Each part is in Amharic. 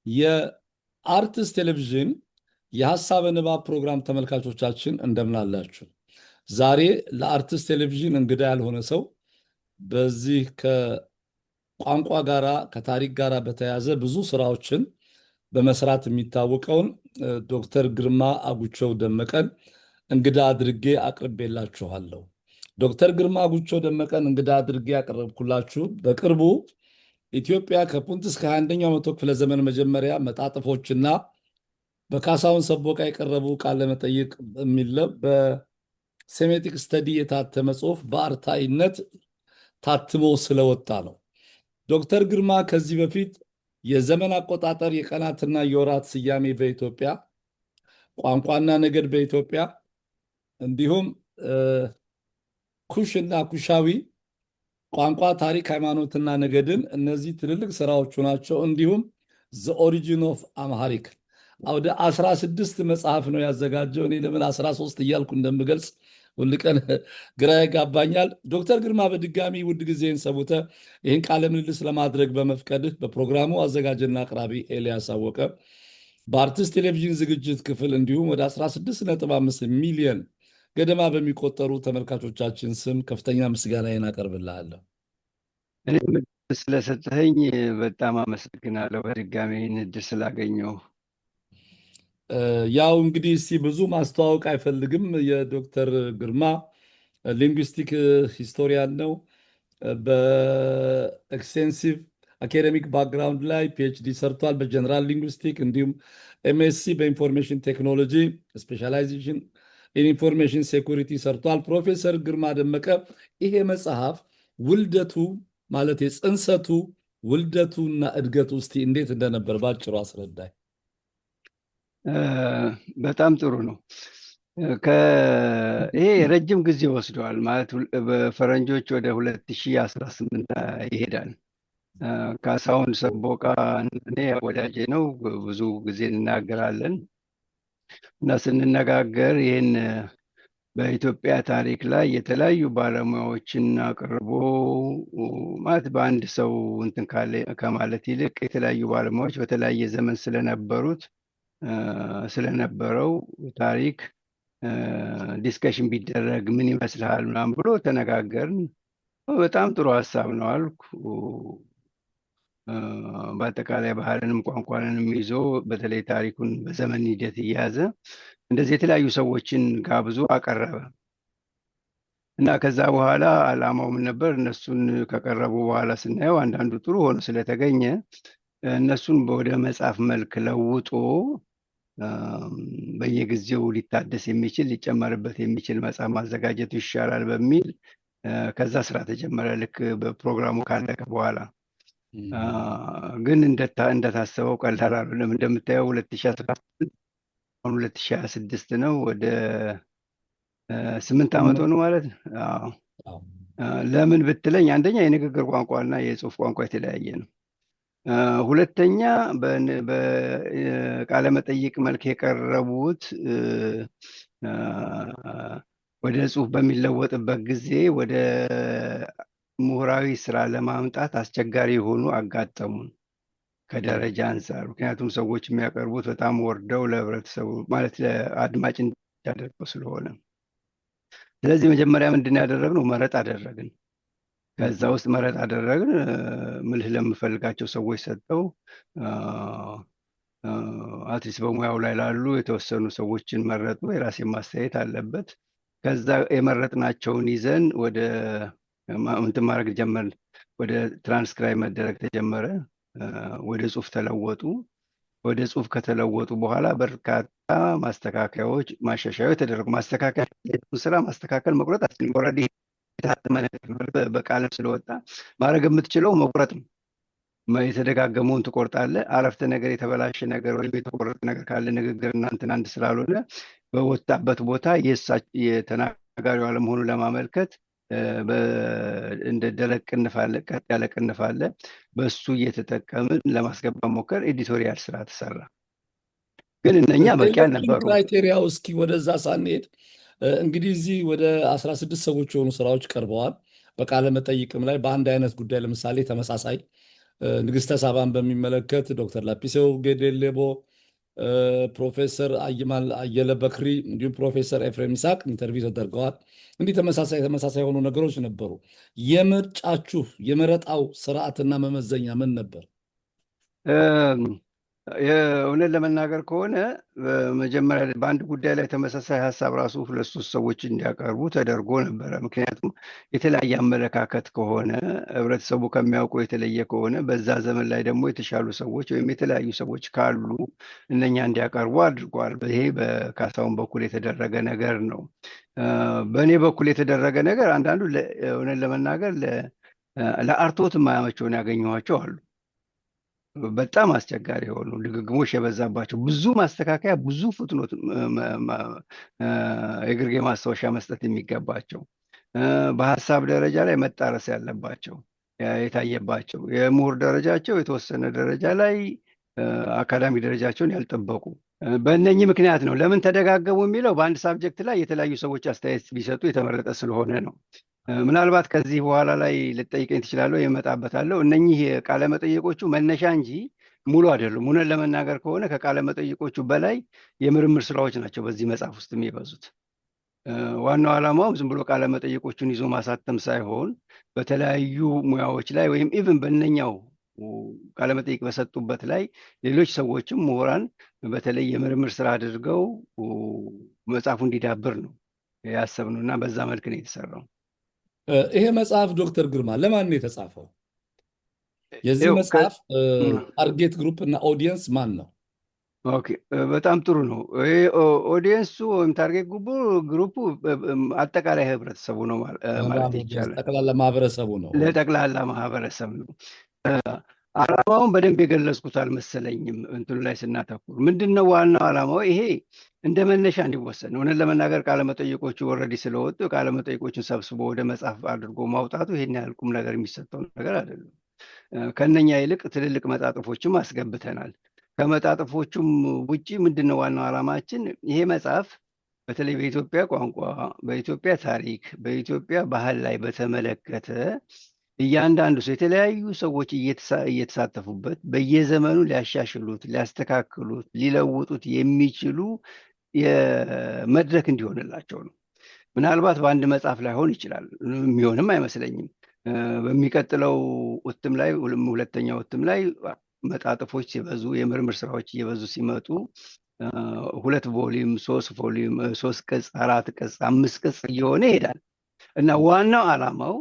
የአርትስ ቴሌቪዥን የሐሳብ ንባብ ፕሮግራም ተመልካቾቻችን እንደምን አላችሁ? ዛሬ ለአርትስ ቴሌቪዥን እንግዳ ያልሆነ ሰው በዚህ ከቋንቋ ጋራ ከታሪክ ጋራ በተያያዘ ብዙ ስራዎችን በመስራት የሚታወቀውን ዶክተር ግርማ አጉቸው ደመቀን እንግዳ አድርጌ አቅርቤላችኋለሁ። ዶክተር ግርማ አጉቸው ደመቀን እንግዳ አድርጌ ያቀረብኩላችሁ በቅርቡ ኢትዮጵያ ከፑንት እስከ 21ኛው መቶ ክፍለ ዘመን መጀመሪያ መጣጥፎችና በካሳሁን ሰቦቃ የቀረቡ ቃለ መጠይቅ የሚል በሴሜቲክ ስተዲ የታተመ ጽሑፍ በአርታኢነት ታትሞ ስለወጣ ነው። ዶክተር ግርማ ከዚህ በፊት የዘመን አቆጣጠር የቀናትና የወራት ስያሜ በኢትዮጵያ ቋንቋና ነገድ በኢትዮጵያ እንዲሁም ኩሽና ኩሻዊ ቋንቋ፣ ታሪክ፣ ሃይማኖትና ነገድን እነዚህ ትልልቅ ስራዎቹ ናቸው። እንዲሁም ዘ ኦሪጂን ኦፍ አምሃሪክ ወደ 16 መጽሐፍ ነው ያዘጋጀው። እኔ ለምን 13 እያልኩ እንደምገልጽ ሁልቀን ግራ ያጋባኛል። ዶክተር ግርማ በድጋሚ ውድ ጊዜን ሰውተ ይህን ቃለ ምልልስ ለማድረግ በመፍቀድህ በፕሮግራሙ አዘጋጅና አቅራቢ ኤልያስ አወቀ በአርትስ ቴሌቪዥን ዝግጅት ክፍል እንዲሁም ወደ 16.5 ሚሊዮን ገደማ በሚቆጠሩ ተመልካቾቻችን ስም ከፍተኛ ምስጋናዬን አቀርብልሃለሁ። እኔም ስለሰጠኸኝ በጣም አመሰግናለሁ። በድጋሚ ይህን እድል ስላገኘሁ። ያው እንግዲህ እስቲ ብዙ ማስተዋወቅ አይፈልግም። የዶክተር ግርማ ሊንጉስቲክ ሂስቶሪያን ነው። በኤክስቴንሲቭ አካዴሚክ ባክግራውንድ ላይ ፒኤችዲ ሰርቷል በጀነራል ሊንጉስቲክ፣ እንዲሁም ኤምኤስሲ በኢንፎርሜሽን ቴክኖሎጂ ስፔሻላይዜሽን ኢንፎርሜሽን ሴኩሪቲ ሰርቷል። ፕሮፌሰር ግርማ ደመቀ ይሄ መጽሐፍ ውልደቱ ማለት የጽንሰቱ ውልደቱና እድገቱ እስቲ እንዴት እንደነበር ባጭሩ አስረዳኝ። በጣም ጥሩ ነው። ይሄ ረጅም ጊዜ ወስደዋል ማለት በፈረንጆች ወደ 2018 ይሄዳል። ካሳሁን ሰቦቃ እኔ ወዳጄ ነው፣ ብዙ ጊዜ እንናገራለን እና ስንነጋገር ይህን በኢትዮጵያ ታሪክ ላይ የተለያዩ ባለሙያዎችን አቅርቦ ማለት በአንድ ሰው እንትን ከማለት ይልቅ የተለያዩ ባለሙያዎች በተለያየ ዘመን ስለነበረው ታሪክ ዲስከሽን ቢደረግ ምን ይመስልሃል ምናምን ብሎ ተነጋገርን። በጣም ጥሩ ሀሳብ ነው አልኩ። በአጠቃላይ ባህልንም ቋንቋንንም ይዞ በተለይ ታሪኩን በዘመን ሂደት እየያዘ እንደዚህ የተለያዩ ሰዎችን ጋብዞ አቀረበ እና ከዛ በኋላ ዓላማው ምን ነበር? እነሱን ከቀረቡ በኋላ ስናየው አንዳንዱ ጥሩ ሆኖ ስለተገኘ እነሱን ወደ መጽሐፍ መልክ ለውጦ በየጊዜው ሊታደስ የሚችል ሊጨመርበት የሚችል መጽሐፍ ማዘጋጀቱ ይሻላል በሚል ከዛ ስራ ተጀመረ። ልክ በፕሮግራሙ ካለቀ በኋላ ግን እንደታሰበው ቀላል አይደለም። እንደምታየው 2026 ነው። ወደ 8 ዓመት ሆኖ ማለት ነው። ለምን ብትለኝ አንደኛ የንግግር ቋንቋና የጽሁፍ ቋንቋ የተለያየ ነው። ሁለተኛ በቃለ መጠይቅ መልክ የቀረቡት ወደ ጽሁፍ በሚለወጥበት ጊዜ ወደ ምሁራዊ ስራ ለማምጣት አስቸጋሪ የሆኑ አጋጠሙን ከደረጃ አንጻር። ምክንያቱም ሰዎች የሚያቀርቡት በጣም ወርደው ለህብረተሰቡ ማለት ለአድማጭ እንዲያደርገው ስለሆነ፣ ስለዚህ መጀመሪያ ምንድን ያደረግነው መረጥ አደረግን። ከዛ ውስጥ መረጥ አደረግን ምልህ ለምፈልጋቸው ሰዎች ሰጠው። አትሊስት በሙያው ላይ ላሉ የተወሰኑ ሰዎችን መረጡ። የራሴ ማስተያየት አለበት። ከዛ የመረጥናቸውን ይዘን ወደ እንትን ማድረግ ጀመርን። ወደ ትራንስክራይብ መደረግ ተጀመረ። ወደ ጽሁፍ ተለወጡ። ወደ ጽሁፍ ከተለወጡ በኋላ በርካታ ማስተካከያዎች፣ ማሻሻያዎች ተደረጉ። ማስተካከያ ስራ ማስተካከል መቁረጥ ኦልሬዲ የታተመ ነገር በቃልም ስለወጣ ማድረግ የምትችለው መቁረጥ ነው። የተደጋገመውን ትቆርጣለህ። አረፍተ ነገር የተበላሸ ነገር ወይም የተቆረጠ ነገር ካለ ንግግር እናንትን አንድ ስላልሆነ በወጣበት ቦታ የተናጋሪው አለመሆኑን ለማመልከት እንደ ደረቅ ቅንፍ አለ፣ ቀጥ ያለ ቅንፍ አለ። በሱ እየተጠቀምን ለማስገባት ሞከር። ኤዲቶሪያል ስራ ተሰራ። ግን እነኛ በቂ አልነበሩ። ክራይቴሪያው እስኪ ወደዛ ሳንሄድ እንግዲህ እዚህ ወደ 16 ሰዎች የሆኑ ስራዎች ቀርበዋል። በቃለ መጠይቅም ላይ በአንድ አይነት ጉዳይ ለምሳሌ ተመሳሳይ ንግሥተ ሳባን በሚመለከት ዶክተር ላጲሶ ጌዴሌቦ፣ ፕሮፌሰር አየማል አየለ በክሪ እንዲሁም ፕሮፌሰር ኤፍሬም ይስሐቅ ኢንተርቪው ተደርገዋል። እንዲህ ተመሳሳይ የሆኑ ነገሮች ነበሩ። የምርጫችሁ የመረጣው ስርዓትና መመዘኛ ምን ነበር? እውነት ለመናገር ከሆነ መጀመሪያ በአንድ ጉዳይ ላይ ተመሳሳይ ሀሳብ ራሱ 2-3 ሰዎች እንዲያቀርቡ ተደርጎ ነበረ። ምክንያቱም የተለያየ አመለካከት ከሆነ ህብረተሰቡ ከሚያውቀው የተለየ ከሆነ በዛ ዘመን ላይ ደግሞ የተሻሉ ሰዎች ወይም የተለያዩ ሰዎች ካሉ እነኛ እንዲያቀርቡ አድርጓል። ይሄ በካሳሁን በኩል የተደረገ ነገር ነው። በእኔ በኩል የተደረገ ነገር አንዳንዱ እውነት ለመናገር ለአርቶት የማያመቸውን ያገኘኋቸው አሉ። በጣም አስቸጋሪ የሆኑ ድግግሞሽ የበዛባቸው ብዙ ማስተካከያ፣ ብዙ ፍጥኖት፣ የግርጌ ማስታወሻ መስጠት የሚገባቸው በሀሳብ ደረጃ ላይ መጣረስ ያለባቸው የታየባቸው፣ የምሁር ደረጃቸው የተወሰነ ደረጃ ላይ አካዳሚ ደረጃቸውን ያልጠበቁ በእነኚህ ምክንያት ነው። ለምን ተደጋገሙ የሚለው በአንድ ሳብጀክት ላይ የተለያዩ ሰዎች አስተያየት ቢሰጡ የተመረጠ ስለሆነ ነው። ምናልባት ከዚህ በኋላ ላይ ልጠይቀኝ ትችላለሁ፣ ይመጣበታለሁ። እነኚህ ቃለ መጠይቆቹ መነሻ እንጂ ሙሉ አይደሉም። እውነት ለመናገር ከሆነ ከቃለ መጠይቆቹ በላይ የምርምር ስራዎች ናቸው በዚህ መጽሐፍ ውስጥ የሚበዙት። ዋናው ዓላማው ዝም ብሎ ቃለ መጠይቆቹን ይዞ ማሳተም ሳይሆን በተለያዩ ሙያዎች ላይ ወይም ኢቭን በእነኛው ቃለ መጠይቅ በሰጡበት ላይ ሌሎች ሰዎችም ምሁራን በተለይ የምርምር ስራ አድርገው መጽሐፉ እንዲዳብር ነው ያሰብነው እና በዛ መልክ ነው የተሰራው። ይሄ መጽሐፍ ዶክተር ግርማ ለማን ነው የተጻፈው? የዚህ መጽሐፍ ታርጌት ግሩፕ እና ኦዲየንስ ማን ነው? ኦኬ፣ በጣም ጥሩ ነው። ይሄ ኦዲየንሱ ወይም ታርጌት ግሩፑ አጠቃላይ ህብረተሰቡ ነው ማለት ይቻላል። ጠቅላላ ማህበረሰቡ ነው። ለጠቅላላ ማህበረሰብ ነው። ዓላማውን በደንብ የገለጽኩት አልመሰለኝም። እንትኑ ላይ ስናተኩር ምንድን ነው ዋናው ዓላማው? ይሄ እንደ መነሻ እንዲወሰን ነው። እውነት ለመናገር ቃለመጠይቆቹ ወረዲ ስለወጡ ቃለመጠይቆቹን ሰብስቦ ወደ መጽሐፍ አድርጎ ማውጣቱ ይሄን ያህል ቁም ነገር የሚሰጠው ነገር አይደለም። ከነኛ ይልቅ ትልልቅ መጣጥፎችም አስገብተናል። ከመጣጥፎቹም ውጭ ምንድን ነው ዋናው ዓላማችን? ይሄ መጽሐፍ በተለይ በኢትዮጵያ ቋንቋ፣ በኢትዮጵያ ታሪክ፣ በኢትዮጵያ ባህል ላይ በተመለከተ እያንዳንዱ ሰው የተለያዩ ሰዎች እየተሳተፉበት በየዘመኑ ሊያሻሽሉት፣ ሊያስተካክሉት፣ ሊለውጡት የሚችሉ የመድረክ እንዲሆንላቸው ነው። ምናልባት በአንድ መጽሐፍ ላይሆን ይችላል፣ የሚሆንም አይመስለኝም። በሚቀጥለው እትም ላይ ሁለተኛው እትም ላይ መጣጥፎች ሲበዙ፣ የምርምር ስራዎች እየበዙ ሲመጡ 2 ቮሊዩም፣ 3 ቮሊዩም፣ 3 ቅጽ፣ 4 ቅጽ፣ 5 ቅጽ እየሆነ ይሄዳል እና ዋናው ዓላማው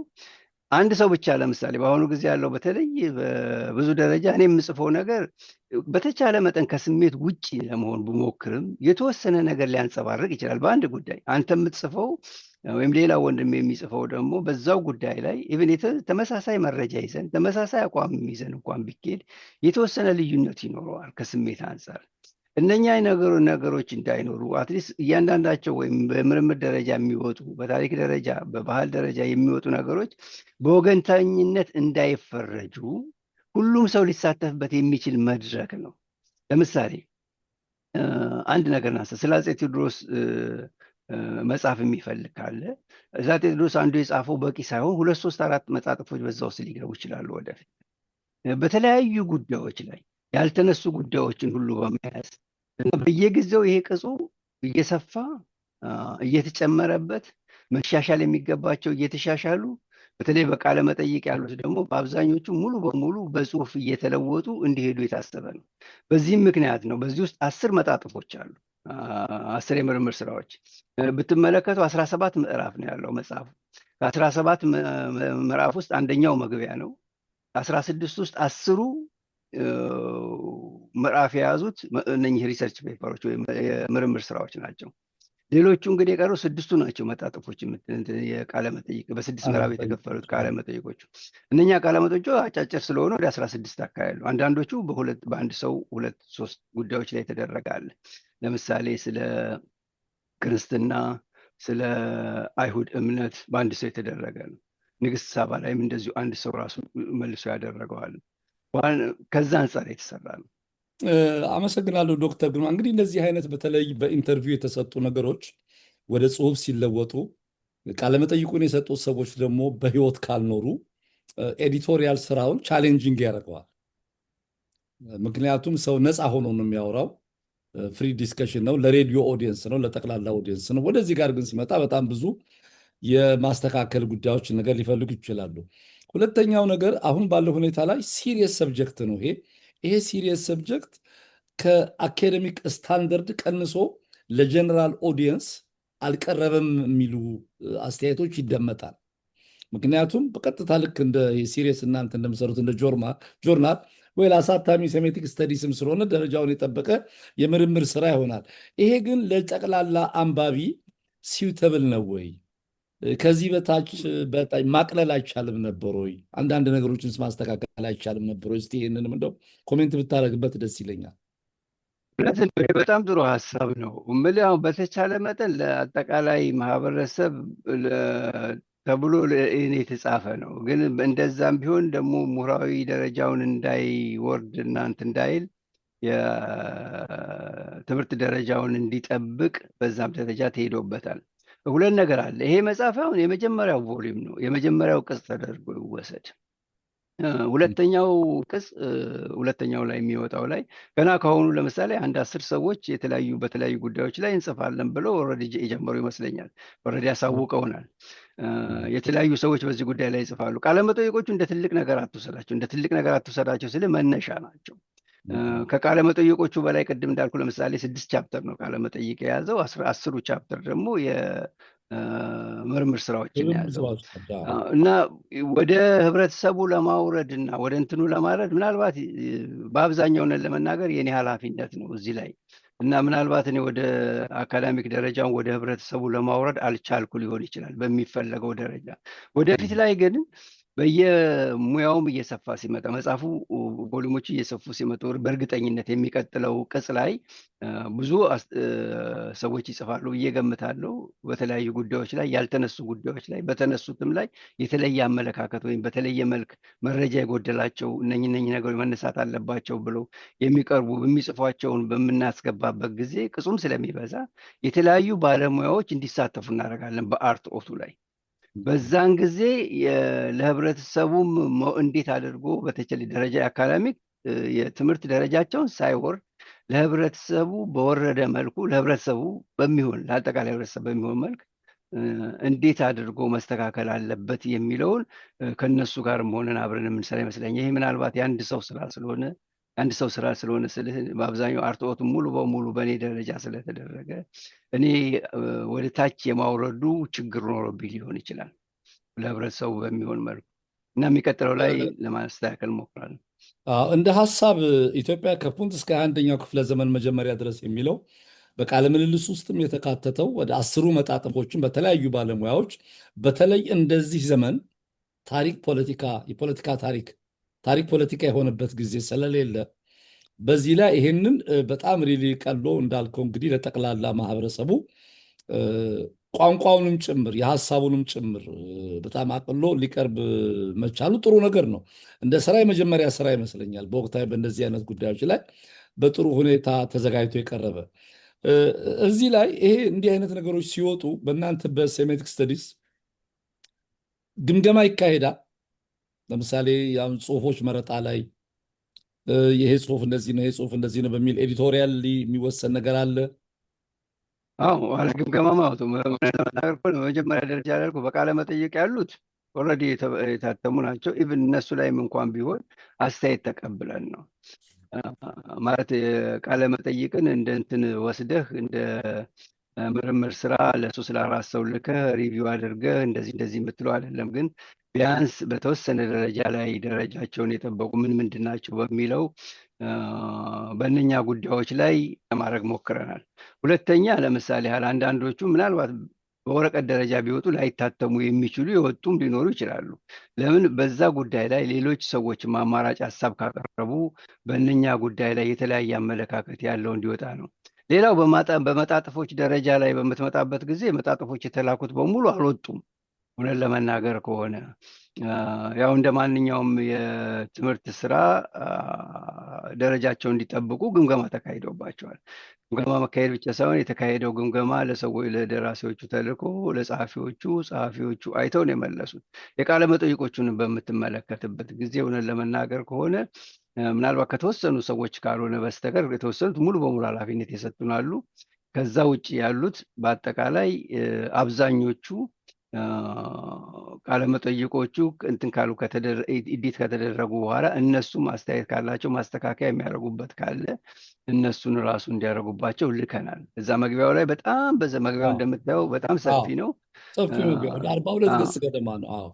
አንድ ሰው ብቻ ለምሳሌ በአሁኑ ጊዜ ያለው በተለይ በብዙ ደረጃ እኔ የምጽፈው ነገር በተቻለ መጠን ከስሜት ውጭ ለመሆን ብሞክርም የተወሰነ ነገር ሊያንጸባርቅ ይችላል በአንድ ጉዳይ። አንተ የምትጽፈው ወይም ሌላ ወንድም የሚጽፈው ደግሞ በዛው ጉዳይ ላይ ኢቭን ተመሳሳይ መረጃ ይዘን ተመሳሳይ አቋም ይዘን እንኳን ቢኬድ የተወሰነ ልዩነት ይኖረዋል ከስሜት አንጻር። እነኛ ነገሮች እንዳይኖሩ አትሊስት እያንዳንዳቸው ወይም በምርምር ደረጃ የሚወጡ፣ በታሪክ ደረጃ፣ በባህል ደረጃ የሚወጡ ነገሮች በወገንተኝነት እንዳይፈረጁ ሁሉም ሰው ሊሳተፍበት የሚችል መድረክ ነው። ለምሳሌ አንድ ነገር ናንሳ። ስለ አፄ ቴዎድሮስ መጽሐፍ የሚፈልግ ካለ አፄ ቴዎድሮስ አንዱ የጻፈው በቂ ሳይሆን 2፣ 3፣ 4 መጣጥፎች በዛ ውስጥ ሊገቡ ይችላሉ። ወደፊት በተለያዩ ጉዳዮች ላይ ያልተነሱ ጉዳዮችን ሁሉ በመያዝ በየጊዜው ይሄ ቅጹ እየሰፋ እየተጨመረበት መሻሻል የሚገባቸው እየተሻሻሉ፣ በተለይ በቃለ መጠይቅ ያሉት ደግሞ በአብዛኞቹ ሙሉ በሙሉ በጽሁፍ እየተለወጡ እንዲሄዱ የታሰበ ነው። በዚህም ምክንያት ነው በዚህ ውስጥ 10 መጣጥፎች አሉ። 10 የምርምር ስራዎች ብትመለከቱ 17 ምዕራፍ ነው ያለው መጽሐፉ። ከ17 ምዕራፍ ውስጥ አንደኛው መግቢያ ነው። 16 ውስጥ 10ሩ ምዕራፍ የያዙት እነኚህ ሪሰርች ፔፐሮች ወይም የምርምር ስራዎች ናቸው። ሌሎቹ እንግዲህ የቀሩ 6ቱ ናቸው መጣጥፎች፣ የቃለ መጠይቅ በ6 ምዕራፍ የተከፈሉት ቃለ መጠይቆቹ። እነኛ ቃለ መጠይቆቹ አጫጭር ስለሆነ ወደ 16 አካባቢ ነው። አንዳንዶቹ በአንድ ሰው 2፣ 3 ጉዳዮች ላይ ተደረጋለ። ለምሳሌ ስለ ክርስትና፣ ስለ አይሁድ እምነት በአንድ ሰው የተደረገ ነው። ንግስት ሳባ ላይም እንደዚሁ አንድ ሰው ራሱ መልሶ ያደረገዋል። ከዛ አንጻር የተሰራ ነው። አመሰግናለሁ ዶክተር ግርማ። እንግዲህ እንደዚህ አይነት በተለይ በኢንተርቪው የተሰጡ ነገሮች ወደ ጽሁፍ ሲለወጡ ቃለመጠይቁን የሰጡት ሰዎች ደግሞ በህይወት ካልኖሩ ኤዲቶሪያል ስራውን ቻሌንጂንግ ያደርገዋል። ምክንያቱም ሰው ነፃ ሆኖ ነው የሚያወራው። ፍሪ ዲስከሽን ነው፣ ለሬዲዮ ኦዲየንስ ነው፣ ለጠቅላላ ኦዲየንስ ነው። ወደዚህ ጋር ግን ሲመጣ በጣም ብዙ የማስተካከል ጉዳዮች ነገር ሊፈልጉ ይችላሉ። ሁለተኛው ነገር አሁን ባለው ሁኔታ ላይ ሲሪየስ ሰብጀክት ነው ይሄ ሲሪየስ ሰብጀክት ከአካዴሚክ ስታንዳርድ ቀንሶ ለጀነራል ኦዲየንስ አልቀረበም የሚሉ አስተያየቶች ይደመጣል። ምክንያቱም በቀጥታ ልክ እንደ ሲሪየስ እናንተ እንደምሰሩት እንደ ጆርናል ወይ አሳታሚ ሴሜቲክ ስተዲስም ስለሆነ ደረጃውን የጠበቀ የምርምር ስራ ይሆናል። ይሄ ግን ለጠቅላላ አንባቢ ሲውተብል ነው ወይ? ከዚህ በታች ማቅለል አይቻልም ነበር ወይ? አንዳንድ ነገሮችን ማስተካከል አይቻልም ነበር ወይ? እስቲ ይህንንም እንደው ኮሜንት ብታደርግበት ደስ ይለኛል። በጣም ጥሩ ሀሳብ ነው። እምልህ አሁን በተቻለ መጠን ለአጠቃላይ ማህበረሰብ ተብሎ እኔ የተጻፈ ነው። ግን እንደዛም ቢሆን ደግሞ ምሁራዊ ደረጃውን እንዳይወርድ እናንት እንዳይል የትምህርት ደረጃውን እንዲጠብቅ በዛም ደረጃ ተሄዶበታል። ሁለት ነገር አለ። ይሄ መጽሐፍ አሁን የመጀመሪያው ቮሊዩም ነው፣ የመጀመሪያው ቅጽ ተደርጎ ይወሰድ። ሁለተኛው ቅጽ ሁለተኛው ላይ የሚወጣው ላይ ገና ከሆኑ ለምሳሌ አንድ 10 ሰዎች በተለያዩ ጉዳዮች ላይ እንጽፋለን ብለው ኦልሬዲ የጀመሩ ይመስለኛል። ኦልሬዲ ያሳውቀውናል። የተለያዩ ሰዎች በዚህ ጉዳይ ላይ ይጽፋሉ። ቃለመጠይቆቹ እንደ ትልቅ ነገር አትውሰዳቸው ስል መነሻ ናቸው። ከቃለመጠይቆቹ በላይ ቅድም እንዳልኩ ለምሳሌ 6 ቻፕተር ነው ቃለመጠይቅ የያዘው። 10ሩ ቻፕተር ደግሞ ምርምር ስራዎችን ያዘው እና ወደ ህብረተሰቡ ለማውረድ እና ወደ እንትኑ ለማድረግ ምናልባት በአብዛኛውን ለመናገር የኔ ኃላፊነት ነው እዚህ ላይ እና ምናልባት እኔ ወደ አካዳሚክ ደረጃውን ወደ ህብረተሰቡ ለማውረድ አልቻልኩ ሊሆን ይችላል በሚፈለገው ደረጃ። ወደፊት ላይ ግን በየሙያውም እየሰፋ ሲመጣ መጽሐፉ ቮሊዩሞቹ እየሰፉ ሲመጡ በእርግጠኝነት የሚቀጥለው ቅጽ ላይ ብዙ ሰዎች ይጽፋሉ ብዬ ገምታለሁ። በተለያዩ ጉዳዮች ላይ ያልተነሱ ጉዳዮች ላይ በተነሱትም ላይ የተለየ አመለካከት ወይም በተለየ መልክ መረጃ የጎደላቸው እነኚህ ነገሮች መነሳት አለባቸው ብለው የሚቀርቡ በሚጽፏቸውን በምናስገባበት ጊዜ ቅጹም ስለሚበዛ የተለያዩ ባለሙያዎች እንዲሳተፉ እናደርጋለን በአርት ኦቱ ላይ። በዛን ጊዜ ለህብረተሰቡም እንዴት አድርጎ በተለይ ደረጃ አካዳሚክ የትምህርት ደረጃቸውን ሳይወርድ ለህብረተሰቡ በወረደ መልኩ ለህብረተሰቡ በሚሆን ለአጠቃላይ ህብረተሰብ በሚሆን መልክ እንዴት አድርጎ መስተካከል አለበት የሚለውን ከነሱ ጋር መሆንን አብረን የምንሰራ ይመስለኛል። ይሄ ምናልባት የአንድ ሰው ስራ ስለሆነ ስልህ በአብዛኛው አርትዖቱ ሙሉ በሙሉ በእኔ ደረጃ ስለተደረገ እኔ ወደ ታች የማውረዱ ችግር ኖሮብኝ ሊሆን ይችላል ለህብረተሰቡ በሚሆን መልኩ እና የሚቀጥለው ላይ ለማስተካከል ሞክራለሁ። እንደ ሀሳብ ኢትዮጵያ ከፑንት እስከ 21ኛው ክፍለ ዘመን መጀመሪያ ድረስ የሚለው በቃለ ምልልስ ውስጥም የተካተተው ወደ 10ሩ መጣጥፎችን በተለያዩ ባለሙያዎች በተለይ እንደዚህ ዘመን የፖለቲካ ታሪክ ፖለቲካ የሆነበት ጊዜ ስለሌለ በዚህ ላይ ይሄንን በጣም ሪሊ ቀሎ እንዳልከው እንግዲህ ለጠቅላላ ማህበረሰቡ ቋንቋውንም ጭምር የሀሳቡንም ጭምር በጣም አቅሎ ሊቀርብ መቻሉ ጥሩ ነገር ነው። እንደ ስራ የመጀመሪያ ስራ ይመስለኛል። በወቅታዊ በእንደዚህ አይነት ጉዳዮች ላይ በጥሩ ሁኔታ ተዘጋጅቶ የቀረበ እዚህ ላይ ይሄ እንዲህ አይነት ነገሮች ሲወጡ በእናንተ በሴሜቲክ ስተዲስ ግምገማ ይካሄዳል። ለምሳሌ ያው ጽሁፎች መረጣ ላይ ይሄ ጽሁፍ እንደዚህ ነው፣ ይሄ ጽሁፍ እንደዚህ ነው በሚል ኤዲቶሪያል የሚወሰን ነገር አለ። አዎ አለ ግምገማ ማውጡ መናገር እኮ በመጀመሪያ ደረጃ ያልኩ በቃለ መጠይቅ ያሉት ኦልሬዲ የታተሙ ናቸው። ኢቭን እነሱ ላይም እንኳን ቢሆን አስተያየት ተቀብለን ነው ማለት ቃለ መጠይቅን እንደ እንትን ወስደህ እንደ ምርምር ስራ ለ3 ለ4 ሰው ልከህ ሪቪው አድርገህ እንደዚህ የምትለው አይደለም። ግን ቢያንስ በተወሰነ ደረጃ ላይ ደረጃቸውን የጠበቁ ምንድን ናቸው በሚለው በእነኛ ጉዳዮች ላይ ለማድረግ ሞክረናል። ሁለተኛ ለምሳሌ ያህል አንዳንዶቹ ምናልባት በወረቀት ደረጃ ቢወጡ ላይታተሙ የሚችሉ የወጡም ሊኖሩ ይችላሉ። ለምን በዛ ጉዳይ ላይ ሌሎች ሰዎች አማራጭ ሀሳብ ካቀረቡ በእነኛ ጉዳይ ላይ የተለያየ አመለካከት ያለው እንዲወጣ ነው። ሌላው በመጣጥፎች ደረጃ ላይ በምትመጣበት ጊዜ መጣጥፎች የተላኩት በሙሉ አልወጡም። እውነት ለመናገር ከሆነ ያው እንደ ማንኛውም የትምህርት ስራ ደረጃቸው እንዲጠብቁ ግምገማ ተካሂዶባቸዋል። ግምገማ መካሄድ ብቻ ሳይሆን የተካሄደው ግምገማ ለሰዎች ለደራሲዎቹ ተልኮ ጸሐፊዎቹ አይተው ነው የመለሱት። የቃለ መጠይቆቹን በምትመለከትበት ጊዜ እውነት ለመናገር ከሆነ ምናልባት ከተወሰኑ ሰዎች ካልሆነ በስተቀር የተወሰኑት ሙሉ በሙሉ ኃላፊነት የሰጡናሉ። ከዛ ውጭ ያሉት በአጠቃላይ አብዛኞቹ ቃለመጠይቆቹ እንትን ካሉ ኢዲት ከተደረጉ በኋላ እነሱም አስተያየት ካላቸው ማስተካከያ የሚያደርጉበት ካለ እነሱን ራሱ እንዲያደርጉባቸው ልከናል። እዛ መግቢያው ላይ በጣም መግቢያው እንደምታየው በጣም ሰፊ ነው። ሰፊ መግቢያ ወደ 42 ገጽ ገደማ ነው። አዎ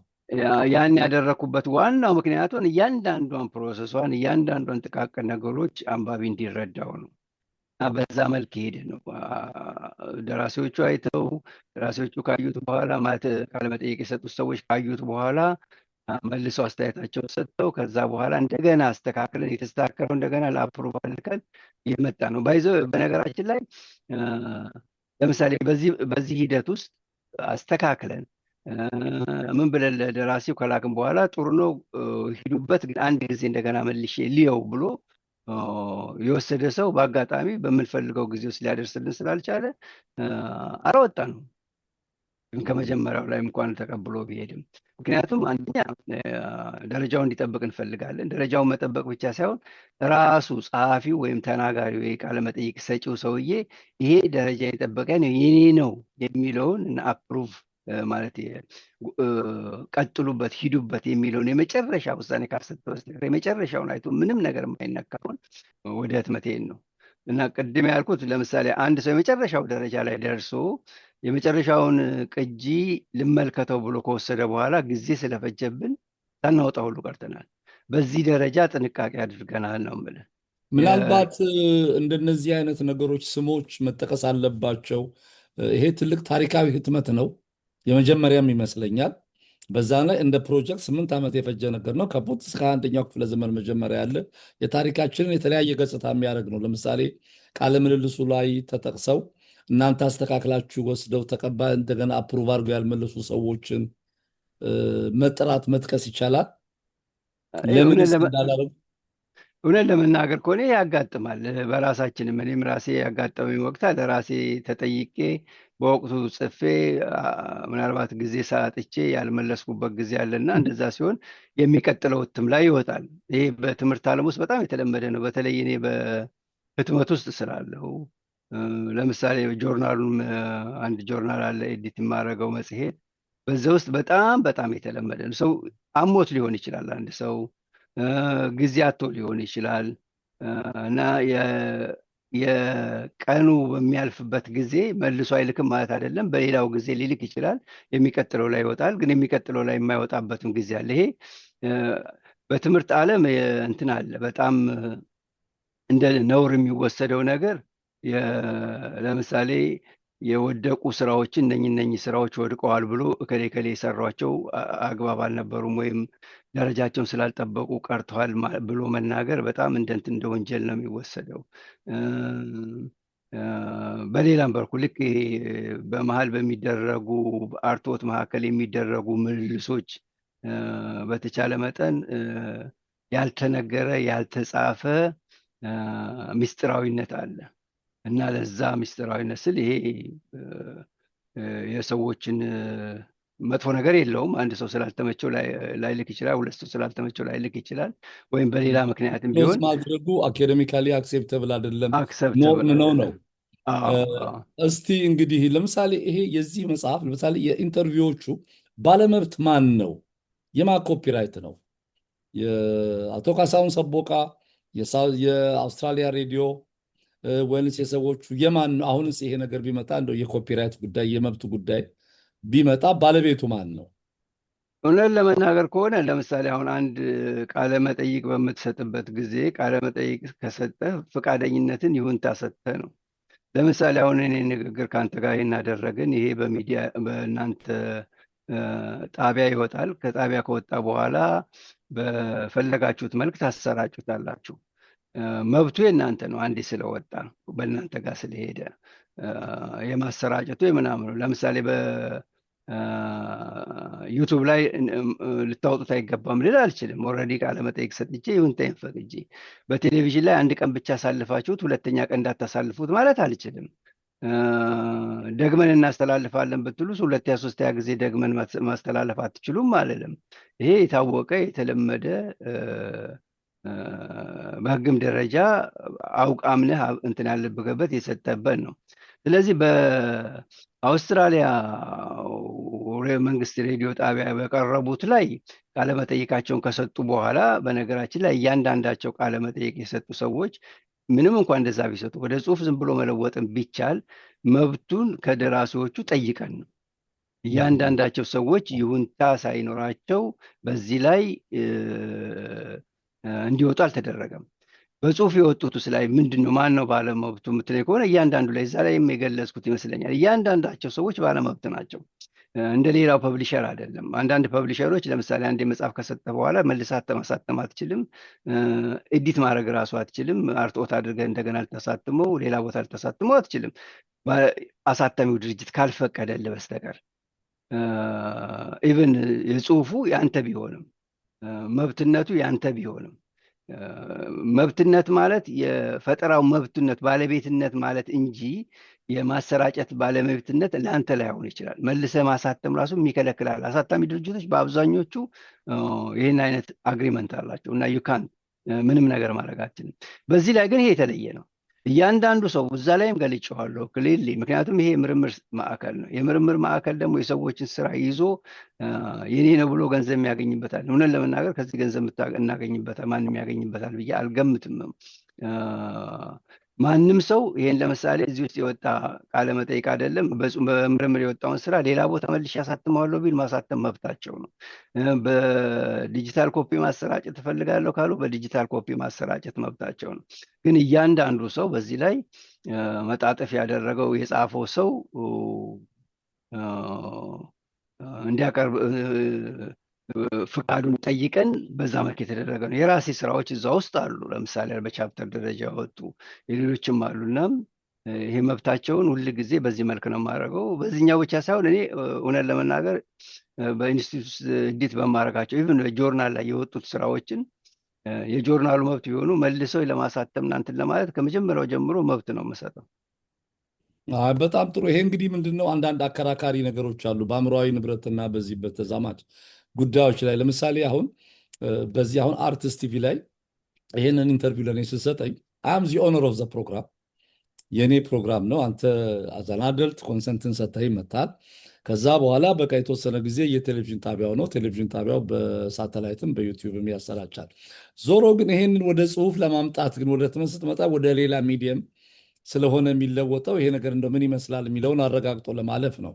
ያን ያደረኩበት ዋናው ምክንያቱን እያንዳንዷን ፕሮሰሷን እያንዳንዷን ጥቃቅን ነገሮች አንባቢ እንዲረዳው ነው። በዛ መልክ ሄደ ነው። ደራሲዎቹ አይተው ደራሲዎቹ ካዩት በኋላ ማለት ቃለመጠይቅ የሰጡት ሰዎች ካዩት በኋላ መልሰው አስተያየታቸውን ሰጥተው ከዛ በኋላ እንደገና አስተካክለን የተስተካከለው እንደገና ለአፕሩቫል ልከን የመጣ ነው። ባይዘው በነገራችን ላይ ለምሳሌ በዚህ ሂደት ውስጥ አስተካክለን ምን ብለን ለደራሲው ከላክን በኋላ ጥሩ ነው ሂዱበት፣ ግን አንድ ጊዜ እንደገና መልሼ ልየው ብሎ የወሰደ ሰው በአጋጣሚ በምንፈልገው ጊዜ ውስጥ ሊያደርስልን ስላልቻለ አላወጣ ነው። ከመጀመሪያው ላይ እንኳን ተቀብሎ ቢሄድም ምክንያቱም አንደኛ ደረጃውን እንዲጠብቅ እንፈልጋለን። ደረጃውን መጠበቅ ብቻ ሳይሆን ራሱ ጸሐፊው ወይም ተናጋሪው ቃለ መጠይቅ ሰጪው ሰውዬ ይሄ ደረጃ የጠበቀ ነው የኔ ነው የሚለውን እና አፕሩቭ ማለት ቀጥሉበት ሂዱበት የሚለውን የመጨረሻ ውሳኔ ካልሰጠ በስተቀር የመጨረሻውን አይቶ ምንም ነገር የማይነካውን ወደ ህትመት ነው። እና ቅድም ያልኩት ለምሳሌ አንድ ሰው የመጨረሻው ደረጃ ላይ ደርሶ የመጨረሻውን ቅጂ ልመልከተው ብሎ ከወሰደ በኋላ ጊዜ ስለፈጀብን ሳናወጣ ሁሉ ቀርተናል። በዚህ ደረጃ ጥንቃቄ አድርገናል ነው የምልህ። ምናልባት እንደነዚህ አይነት ነገሮች ስሞች መጠቀስ አለባቸው። ይሄ ትልቅ ታሪካዊ ህትመት ነው፣ የመጀመሪያም ይመስለኛል። በዛ ላይ እንደ ፕሮጀክት 8 ዓመት የፈጀ ነገር ነው። ከፖት እስከ 21ኛው ክፍለ ዘመን መጀመሪያ ያለ የታሪካችንን የተለያየ ገጽታ የሚያደርግ ነው። ለምሳሌ ቃለ ምልልሱ ላይ ተጠቅሰው እናንተ አስተካክላችሁ ወስደው ተቀባይ እንደገና አፕሩቭ አድርገው ያልመለሱ ሰዎችን መጥራት መጥቀስ ይቻላል። ለምንስ እንዳላረጉ እውነት ለመናገር ከሆነ ያጋጥማል። በራሳችንም እኔም ራሴ ያጋጠመኝ ወቅት ለራሴ ተጠይቄ በወቅቱ ጽፌ ምናልባት ጊዜ ሰዓጥቼ ያልመለስኩበት ጊዜ አለና እንደዛ ሲሆን የሚቀጥለው እትም ላይ ይወጣል። ይሄ በትምህርት ዓለም ውስጥ በጣም የተለመደ ነው። በተለይ እኔ በህትመት ውስጥ ስላለሁ ለምሳሌ ጆርናሉን አንድ ጆርናል አለ ኤዲት የማደርገው መጽሔት፣ በዛ ውስጥ በጣም የተለመደ ነው። ሰው አሞት ሊሆን ይችላል፣ አንድ ሰው ጊዜ አቶ ሊሆን ይችላል እና የቀኑ በሚያልፍበት ጊዜ መልሶ አይልክም ማለት አይደለም። በሌላው ጊዜ ሊልክ ይችላል። የሚቀጥለው ላይ ይወጣል፣ ግን የሚቀጥለው ላይ የማይወጣበትም ጊዜ አለ። ይሄ በትምህርት ዓለም እንትን አለ። በጣም እንደ ነውር የሚወሰደው ነገር ለምሳሌ የወደቁ ስራዎችን እነኚህ ስራዎች ወድቀዋል ብሎ እከሌ ከሌ የሰሯቸው አግባብ አልነበሩም ወይም ደረጃቸውን ስላልጠበቁ ቀርተዋል ብሎ መናገር በጣም እንደ ወንጀል ነው የሚወሰደው። በሌላም በኩል ልክ በመሀል በሚደረጉ አርትዖት መካከል የሚደረጉ ምልልሶች በተቻለ መጠን ያልተነገረ ያልተጻፈ ምስጢራዊነት አለ እና ለዛ ምስጢራዊነት ስል ይሄ የሰዎችን መጥፎ ነገር የለውም። አንድ ሰው ስላልተመቸው ላይልክ ይችላል። ሁለት ሰው ስላልተመቸው ላይልክ ይችላል። ወይም በሌላ ምክንያትም ቢሆን ማድረጉ አካዴሚካሊ አክሴፕተብል አይደለም ነው። እስቲ እንግዲህ ለምሳሌ ይሄ የዚህ መጽሐፍ ለምሳሌ የኢንተርቪዎቹ ባለመብት ማን ነው? የማ ኮፒራይት ነው? የአቶ ካሳሁን ሰቦቃ፣ የአውስትራሊያ ሬዲዮ ወይንስ የሰዎቹ የማን ነው? አሁንስ ይሄ ነገር ቢመጣ እንደው የኮፒራይት ጉዳይ የመብት ጉዳይ ቢመጣ ባለቤቱ ማን ነው? እውነት ለመናገር ከሆነ ለምሳሌ አሁን አንድ ቃለ መጠይቅ በምትሰጥበት ጊዜ ቃለ መጠይቅ ከሰጠህ ፈቃደኝነትን ይሁንታ ሰጥተህ ነው። ለምሳሌ አሁን እኔ ንግግር ከአንተ ጋር እናደረግን ይሄ በሚዲያ በእናንተ ጣቢያ ይወጣል። ከጣቢያ ከወጣ በኋላ በፈለጋችሁት መልክ ታሰራጩታላችሁ። መብቱ የእናንተ ነው። አንዴ ስለወጣ በእናንተ ጋር ስለሄደ የማሰራጨቱ የምናምኑ ለምሳሌ በዩቱብ ላይ ልታወጡት አይገባም ልል አልችልም። ኦልሬዲ ቃለ መጠይቅ ሰጥቼ ይሁንታዬን ፈቅጄ በቴሌቪዥን ላይ አንድ ቀን ብቻ አሳልፋችሁት ሁለተኛ ቀን እንዳታሳልፉት ማለት አልችልም። ደግመን እናስተላልፋለን ብትሉ ሁለተኛ ሶስተኛ ጊዜ ደግመን ማስተላለፍ አትችሉም አልልም። ይሄ የታወቀ የተለመደ በህግም ደረጃ አምነህ እንትን ያለብህበት የሰጠበት ነው። ስለዚህ በአውስትራሊያ መንግስት ሬዲዮ ጣቢያ በቀረቡት ላይ ቃለመጠይቃቸውን ከሰጡ በኋላ፣ በነገራችን ላይ እያንዳንዳቸው ቃለመጠይቅ የሰጡ ሰዎች ምንም እንኳን እንደዛ ቢሰጡ ወደ ጽሁፍ ዝም ብሎ መለወጥን ቢቻል መብቱን ከደራሲዎቹ ጠይቀን ነው። እያንዳንዳቸው ሰዎች ይሁንታ ሳይኖራቸው በዚህ ላይ እንዲወጡ አልተደረገም። በጽሁፍ የወጡትስ ላይ ምንድን ነው ማን ነው ባለመብቱ የምትለኝ ከሆነ እያንዳንዱ ላይ እዛ ላይ የገለጽኩት ይመስለኛል። እያንዳንዳቸው ሰዎች ባለመብት ናቸው። እንደ ሌላው ፐብሊሸር አይደለም። አንዳንድ ፐብሊሸሮች ለምሳሌ አንድ መጽሐፍ ከሰጠ በኋላ መልሰህ ማሳተም አትችልም፣ ኤዲት ማድረግ ራሱ አትችልም። አርትዖት አድርገህ እንደገና ልታሳትመው ሌላ ቦታ ልታሳትመው አትችልም፣ አሳታሚው ድርጅት ካልፈቀደልህ በስተቀር። ኢቨን የጽሁፉ ያንተ ቢሆንም መብትነቱ ያንተ ቢሆንም መብትነት ማለት የፈጠራው መብትነት ባለቤትነት ማለት እንጂ የማሰራጨት ባለመብትነት ለአንተ ላይሆን ይችላል። መልሰ ማሳተም ራሱ የሚከለክላል። አሳታሚ ድርጅቶች በአብዛኞቹ ይህን አይነት አግሪመንት አላቸው እና ዩካን ምንም ነገር ማድረግ አትችልም። በዚህ ላይ ግን ይሄ የተለየ ነው። እያንዳንዱ ሰው እዛ ላይም ገልጬዋለሁ ክሊርሊ። ምክንያቱም ይሄ የምርምር ማዕከል ነው። የምርምር ማዕከል ደግሞ የሰዎችን ስራ ይዞ የኔ ነው ብሎ ገንዘብ የሚያገኝበታል። እውነት ለመናገር ከዚህ ገንዘብ እናገኝበታል ማንም ያገኝበታል ብዬ አልገምትም። ማንም ሰው ይሄን ለምሳሌ እዚህ ውስጥ የወጣ ቃለ መጠይቅ አይደለም፣ በምርምር የወጣውን ስራ ሌላ ቦታ መልሼ ያሳትመዋለሁ ቢል ማሳተም መብታቸው ነው። በዲጂታል ኮፒ ማሰራጨት እፈልጋለሁ ካሉ በዲጂታል ኮፒ ማሰራጨት መብታቸው ነው። ግን እያንዳንዱ ሰው በዚህ ላይ መጣጠፍ ያደረገው የጻፈው ሰው እንዲያቀርብ ፍቃዱን ጠይቀን በዛ መልክ የተደረገ ነው። የራሴ ስራዎች እዛ ውስጥ አሉ። ለምሳሌ በቻፕተር ደረጃ ወጡ፣ የሌሎችም አሉና ይሄ መብታቸውን ሁል ጊዜ በዚህ መልክ ነው የማደርገው። በዚህኛው ብቻ ሳይሆን እኔ እውነት ለመናገር በኢንስቲትዩት ኤዲት በማድረጋቸው ኢቭን ጆርናል ላይ የወጡት ስራዎችን የጆርናሉ መብት ቢሆኑ መልሰው ለማሳተም እናንትን ለማለት ከመጀመሪያው ጀምሮ መብት ነው የምሰጠው። በጣም ጥሩ። ይሄ እንግዲህ ምንድን ነው አንዳንድ አከራካሪ ነገሮች አሉ በአእምሯዊ ንብረትና በዚህ በተዛማጅ ጉዳዮች ላይ። ለምሳሌ አሁን በዚህ አሁን አርትስ ቲቪ ላይ ይሄንን ኢንተርቪው ለእኔ ስትሰጠኝ አም ዚ ኦነር ኦፍ ዘ ፕሮግራም የእኔ ፕሮግራም ነው። አንተ አዘን አደልት ኮንሰንትን ሰጥተህ ይመታል። ከዛ በኋላ በቃ የተወሰነ ጊዜ የቴሌቪዥን ጣቢያው ነው። ቴሌቪዥን ጣቢያው በሳተላይትም በዩቲዩብም ያሰራጫል። ዞሮ ግን ይሄንን ወደ ጽሁፍ ለማምጣት ግን ወደ ትምህርት ስትመጣ ወደ ሌላ ሚዲየም ስለሆነ የሚለወጠው ይሄ ነገር እንደው ምን ይመስላል የሚለውን አረጋግጦ ለማለፍ ነው።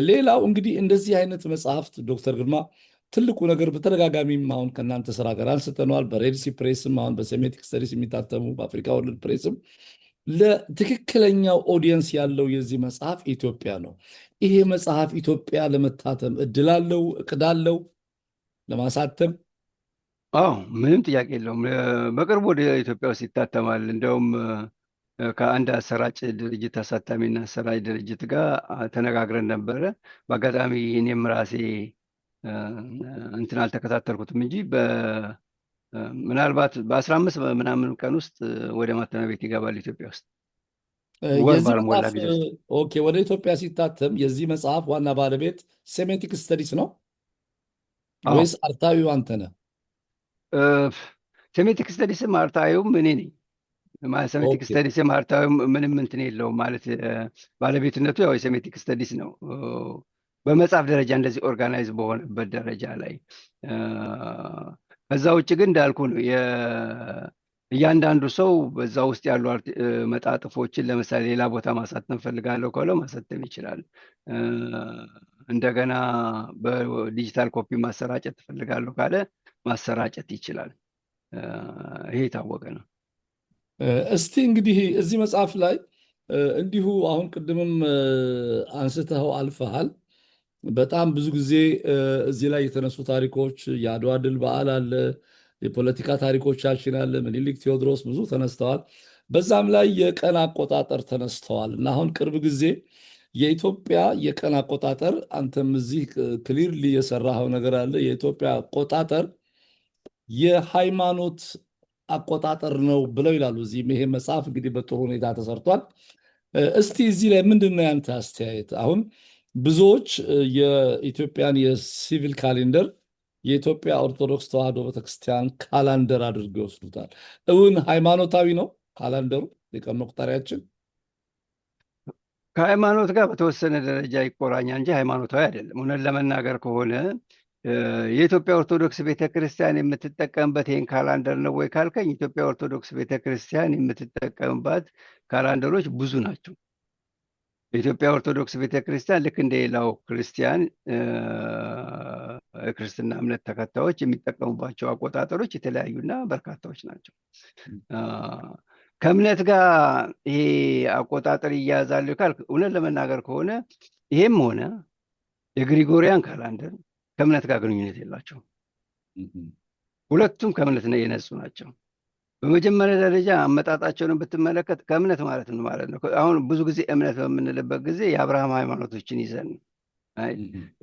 ሌላው እንግዲህ እንደዚህ አይነት መጽሐፍት ዶክተር ግርማ ትልቁ ነገር በተደጋጋሚም አሁን ከእናንተ ስራ ጋር አንስተነዋል። በሬድሲ ፕሬስም አሁን በሴሜቲክ ስተዲስ የሚታተሙ በአፍሪካ ወርልድ ፕሬስም ለትክክለኛው ኦዲየንስ ያለው የዚህ መጽሐፍ ኢትዮጵያ ነው። ይሄ መጽሐፍ ኢትዮጵያ ለመታተም እድል አለው፣ እቅድ አለው ለማሳተም? አዎ ምንም ጥያቄ የለውም። በቅርቡ ወደ ኢትዮጵያ ውስጥ ይታተማል። እንደውም ከአንድ አሰራጭ ድርጅት አሳታሚና አሰራጭ ድርጅት ጋር ተነጋግረን ነበረ። በአጋጣሚ እኔም ራሴ እንትን አልተከታተልኩትም እንጂ ምናልባት በ15 ምናምን ቀን ውስጥ ወደ ማተሚያ ቤት ይገባል ኢትዮጵያ ውስጥ ወር የዚህ ባልሞላ መጽሐፍ ጊዜ ውስጥ። ኦኬ፣ ወደ ኢትዮጵያ ሲታተም የዚህ መጽሐፍ ዋና ባለቤት ሴሜቲክ ስተዲስ ነው አዎ ወይስ አርታዊው አንተ ነህ? ሴሜቲክ ስተዲስም አርታዊውም እኔ ነኝ። ሴሜቲክ ኦኬ ስተዲስም አርታዊውም ምንም እንትን የለውም ማለት ባለቤትነቱ ያው የሴሜቲክ ስተዲስ ነው። በመጽሐፍ ደረጃ እንደዚህ ኦርጋናይዝ በሆነበት ደረጃ ላይ ከዛ ውጭ ግን እንዳልኩ ነው እያንዳንዱ ሰው በዛ ውስጥ ያሉ መጣጥፎችን ለምሳሌ ሌላ ቦታ ማሳተም ፈልጋለሁ ካለው ማሳተም ይችላል። እንደገና በዲጂታል ኮፒ ማሰራጨት ፈልጋለሁ ካለ ማሰራጨት ይችላል። ይሄ የታወቀ ነው። እስቲ እንግዲህ እዚህ መጽሐፍ ላይ እንዲሁ አሁን ቅድምም አንስተኸው አልፈሃል። በጣም ብዙ ጊዜ እዚህ ላይ የተነሱ ታሪኮች የአድዋ ድል በዓል አለ፣ የፖለቲካ ታሪኮቻችን አለ፣ ምኒልክ፣ ቴዎድሮስ ብዙ ተነስተዋል። በዛም ላይ የቀን አቆጣጠር ተነስተዋል እና አሁን ቅርብ ጊዜ የኢትዮጵያ የቀን አቆጣጠር አንተም እዚህ ክሊርሊ የሰራኸው ነገር አለ። የኢትዮጵያ አቆጣጠር የሃይማኖት አቆጣጠር ነው ብለው ይላሉ። እዚህም ይሄ መጽሐፍ እንግዲህ በጥሩ ሁኔታ ተሰርቷል። እስቲ እዚህ ላይ ምንድን ነው ያንተ አስተያየት? አሁን ብዙዎች የኢትዮጵያን የሲቪል ካሌንደር የኢትዮጵያ ኦርቶዶክስ ተዋሕዶ ቤተክርስቲያን ካላንደር አድርገው ይወስዱታል። እውን ሃይማኖታዊ ነው ካላንደሩ የቀን መቁጠሪያችን? ከሃይማኖት ጋር በተወሰነ ደረጃ ይቆራኛል እንጂ ሃይማኖታዊ አይደለም። እውነት ለመናገር ከሆነ የኢትዮጵያ ኦርቶዶክስ ቤተክርስቲያን የምትጠቀምበት ይህን ካላንደር ነው ወይ ካልከኝ፣ ኢትዮጵያ ኦርቶዶክስ ቤተክርስቲያን የምትጠቀምባት ካላንደሮች ብዙ ናቸው። የኢትዮጵያ ኦርቶዶክስ ቤተክርስቲያን ልክ እንደ ሌላው ክርስቲያን ክርስትና እምነት ተከታዮች የሚጠቀሙባቸው አቆጣጠሮች የተለያዩና በርካታዎች ናቸው። ከእምነት ጋር ይሄ አቆጣጠር ይያያዛሉ ካልክ፣ እውነት ለመናገር ከሆነ ይሄም ሆነ የግሪጎሪያን ካላንደር ከእምነት ጋር ግንኙነት የላቸው። ሁለቱም ከእምነት የነጹ ናቸው። በመጀመሪያ ደረጃ አመጣጣቸውን ብትመለከት ከእምነት ማለት ነው ማለት ነው። አሁን ብዙ ጊዜ እምነት በምንልበት ጊዜ የአብርሃም ሃይማኖቶችን ይዘን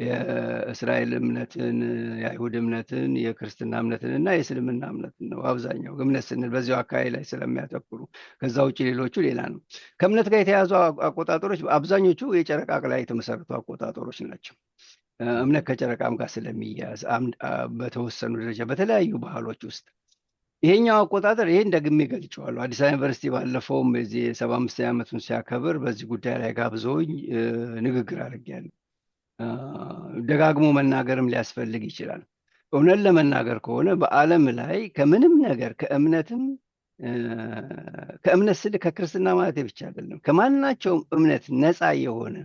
የእስራኤል እምነትን፣ የአይሁድ እምነትን፣ የክርስትና እምነትን እና የእስልምና እምነትን ነው። አብዛኛው እምነት ስንል በዚያው አካባቢ ላይ ስለሚያተኩሩ፣ ከዛ ውጭ ሌሎቹ ሌላ ነው። ከእምነት ጋር የተያዙ አቆጣጠሮች አብዛኞቹ የጨረቃ ላይ የተመሰረቱ አቆጣጠሮች ናቸው። እምነት ከጨረቃም ጋር ስለሚያያዝ በተወሰኑ ደረጃ በተለያዩ ባህሎች ውስጥ ይሄኛው አቆጣጠር ይሄን ደግሜ ገልጬዋለሁ። አዲስ አበባ ዩኒቨርሲቲ ባለፈውም የዚህ 75ኛ ዓመቱን ሲያከብር በዚህ ጉዳይ ላይ ጋብዘውኝ ንግግር አድርጌያለሁ። ደጋግሞ መናገርም ሊያስፈልግ ይችላል። እውነት ለመናገር ከሆነ በዓለም ላይ ከምንም ነገር ከእምነት ስል ከክርስትና ማለት ብቻ አይደለም፣ ከማናቸውም እምነት ነፃ የሆነ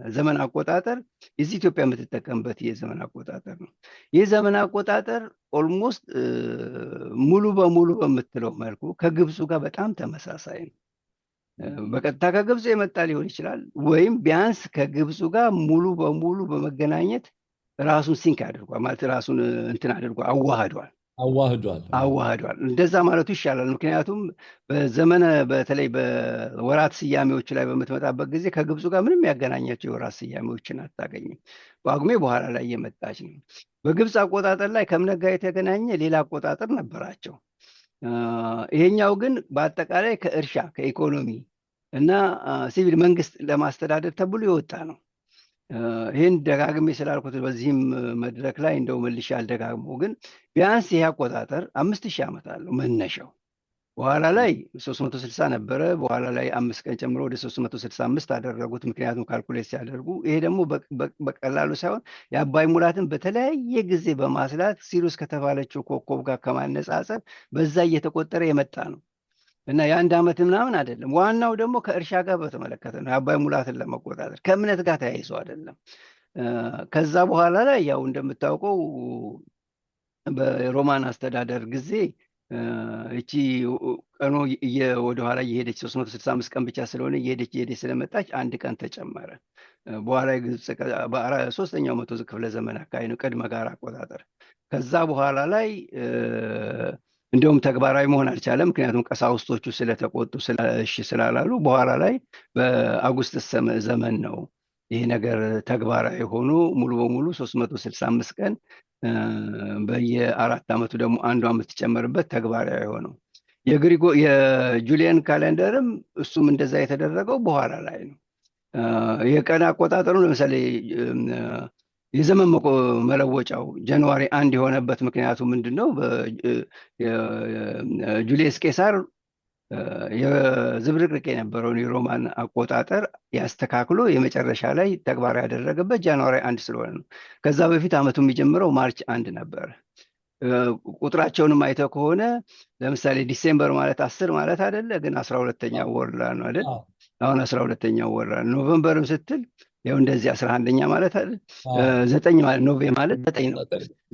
የዘመን አቆጣጠር የዚህ ኢትዮጵያ የምትጠቀምበት የዘመን አቆጣጠር ነው። ይህ ዘመን አቆጣጠር ኦልሞስት ሙሉ በሙሉ በምትለው መልኩ ከግብፁ ጋር በጣም ተመሳሳይ ነው። በቀጥታ ከግብፅ የመጣ ሊሆን ይችላል፣ ወይም ቢያንስ ከግብፁ ጋር ሙሉ በሙሉ በመገናኘት ራሱን ሲንክ አድርጓል ማለት ራሱን እንትን አድርጓል አዋህዷል። እንደዛ ማለቱ ይሻላል። ምክንያቱም በተለይ በወራት ስያሜዎች ላይ በምትመጣበት ጊዜ ከግብፁ ጋር ምንም ያገናኛቸው የወራት ስያሜዎችን አታገኝም። ጳጉሜ በኋላ ላይ የመጣች ነው። በግብፅ አቆጣጠር ላይ ከእምነት ጋር የተገናኘ ሌላ አቆጣጠር ነበራቸው። ይሄኛው ግን በአጠቃላይ ከእርሻ ከኢኮኖሚ እና ሲቪል መንግስት ለማስተዳደር ተብሎ የወጣ ነው። ይህን ደጋግሜ ስላልኩት በዚህም መድረክ ላይ እንደው መልሼ አልደጋግመው፣ ግን ቢያንስ ይሄ አቆጣጠር 5000 ዓመት አለው መነሻው። በኋላ ላይ 360 ነበረ። በኋላ ላይ 5 ቀን ጨምሮ ወደ 365 አደረጉት። ምክንያቱም ካልኩሌት ሲያደርጉ ይሄ ደግሞ በቀላሉ ሳይሆን የአባይ ሙላትን በተለያየ ጊዜ በማስላት ሲሩስ ከተባለችው ኮከብ ጋር ከማነጻጸር በዛ እየተቆጠረ የመጣ ነው እና የአንድ ዓመት ምናምን አይደለም። ዋናው ደግሞ ከእርሻ ጋር በተመለከተ ነው። የአባይ ሙላትን ለመቆጣጠር ከእምነት ጋር ተያይዞ አይደለም። ከዛ በኋላ ላይ ያው እንደምታውቀው በሮማን አስተዳደር ጊዜ እቺ ቀኑ ወደኋላ እየሄደች 365 ቀን ብቻ ስለሆነ እየሄደች ስለመጣች አንድ ቀን ተጨመረ። በኋላ ግብፅ በ3ኛው መቶ ክፍለ ዘመን አካባቢ ነው ቅድመ ጋር አቆጣጠር። ከዛ በኋላ ላይ እንደውም ተግባራዊ መሆን አልቻለም። ምክንያቱም ቀሳውስቶቹ ስለተቆጡ እሺ ስላላሉ በኋላ ላይ በአጉስጥስ ዘመን ነው ይሄ ነገር ተግባራዊ ሆኖ ሙሉ በሙሉ 365 ቀን በየ4 ዓመቱ ደግሞ አንዷ የምትጨመርበት ተግባራዊ ሆነው። የጁሊያን ካሌንደርም እሱም እንደዛ የተደረገው በኋላ ላይ ነው። የቀን አቆጣጠሩ ለምሳሌ የዘመን መለወጫው ጃንዋሪ 1 የሆነበት ምክንያቱ ምንድነው? ጁሊየስ ቄሳር የዝብርቅርቅ የነበረውን የሮማን አቆጣጠር ያስተካክሎ የመጨረሻ ላይ ተግባራዊ ያደረገበት ጃንዋሪ 1 ስለሆነ ነው። ከዛ በፊት ዓመቱ የሚጀምረው ማርች 1 ነበር። ቁጥራቸውንም አይተው ከሆነ ለምሳሌ ዲሴምበር ማለት 10 ማለት አይደለ፣ ግን 12ኛ ወር ነው አይደል? አሁን 12ኛው ወር ነው። ኖቬምበርም ስትል ያው እንደዚህ 11ኛ ማለት አይደል? 9 ማለት ኖቬ ማለት 9 ነው፣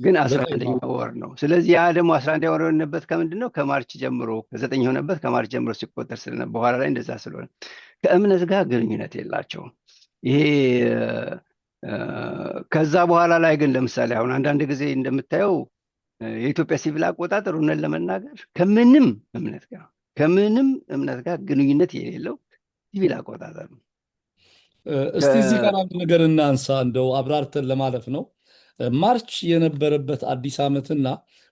ግን 11ኛ ወር ነው። ስለዚህ ያ ደግሞ 11ኛ ወር የሆነበት ከምንድነው? ከማርች ጀምሮ ከ9 የሆነበት ከማርች ጀምሮ ሲቆጠር ስለነበር በኋላ ላይ እንደዛ ስለሆነ ከእምነት ጋር ግንኙነት የላቸውም። ይሄ ከዛ በኋላ ላይ ግን ለምሳሌ አሁን አንዳንድ ጊዜ እንደምታየው የኢትዮጵያ ሲቪል አቆጣጠር እውነት ለመናገር ከምንም እምነት ጋር ግንኙነት የሌለው ሲቪል አቆጣጠር ነው። እስቲ እዚህ ጋር አንድ ነገር እናንሳ፣ እንደው አብራርተን ለማለፍ ነው። ማርች የነበረበት አዲስ ዓመትና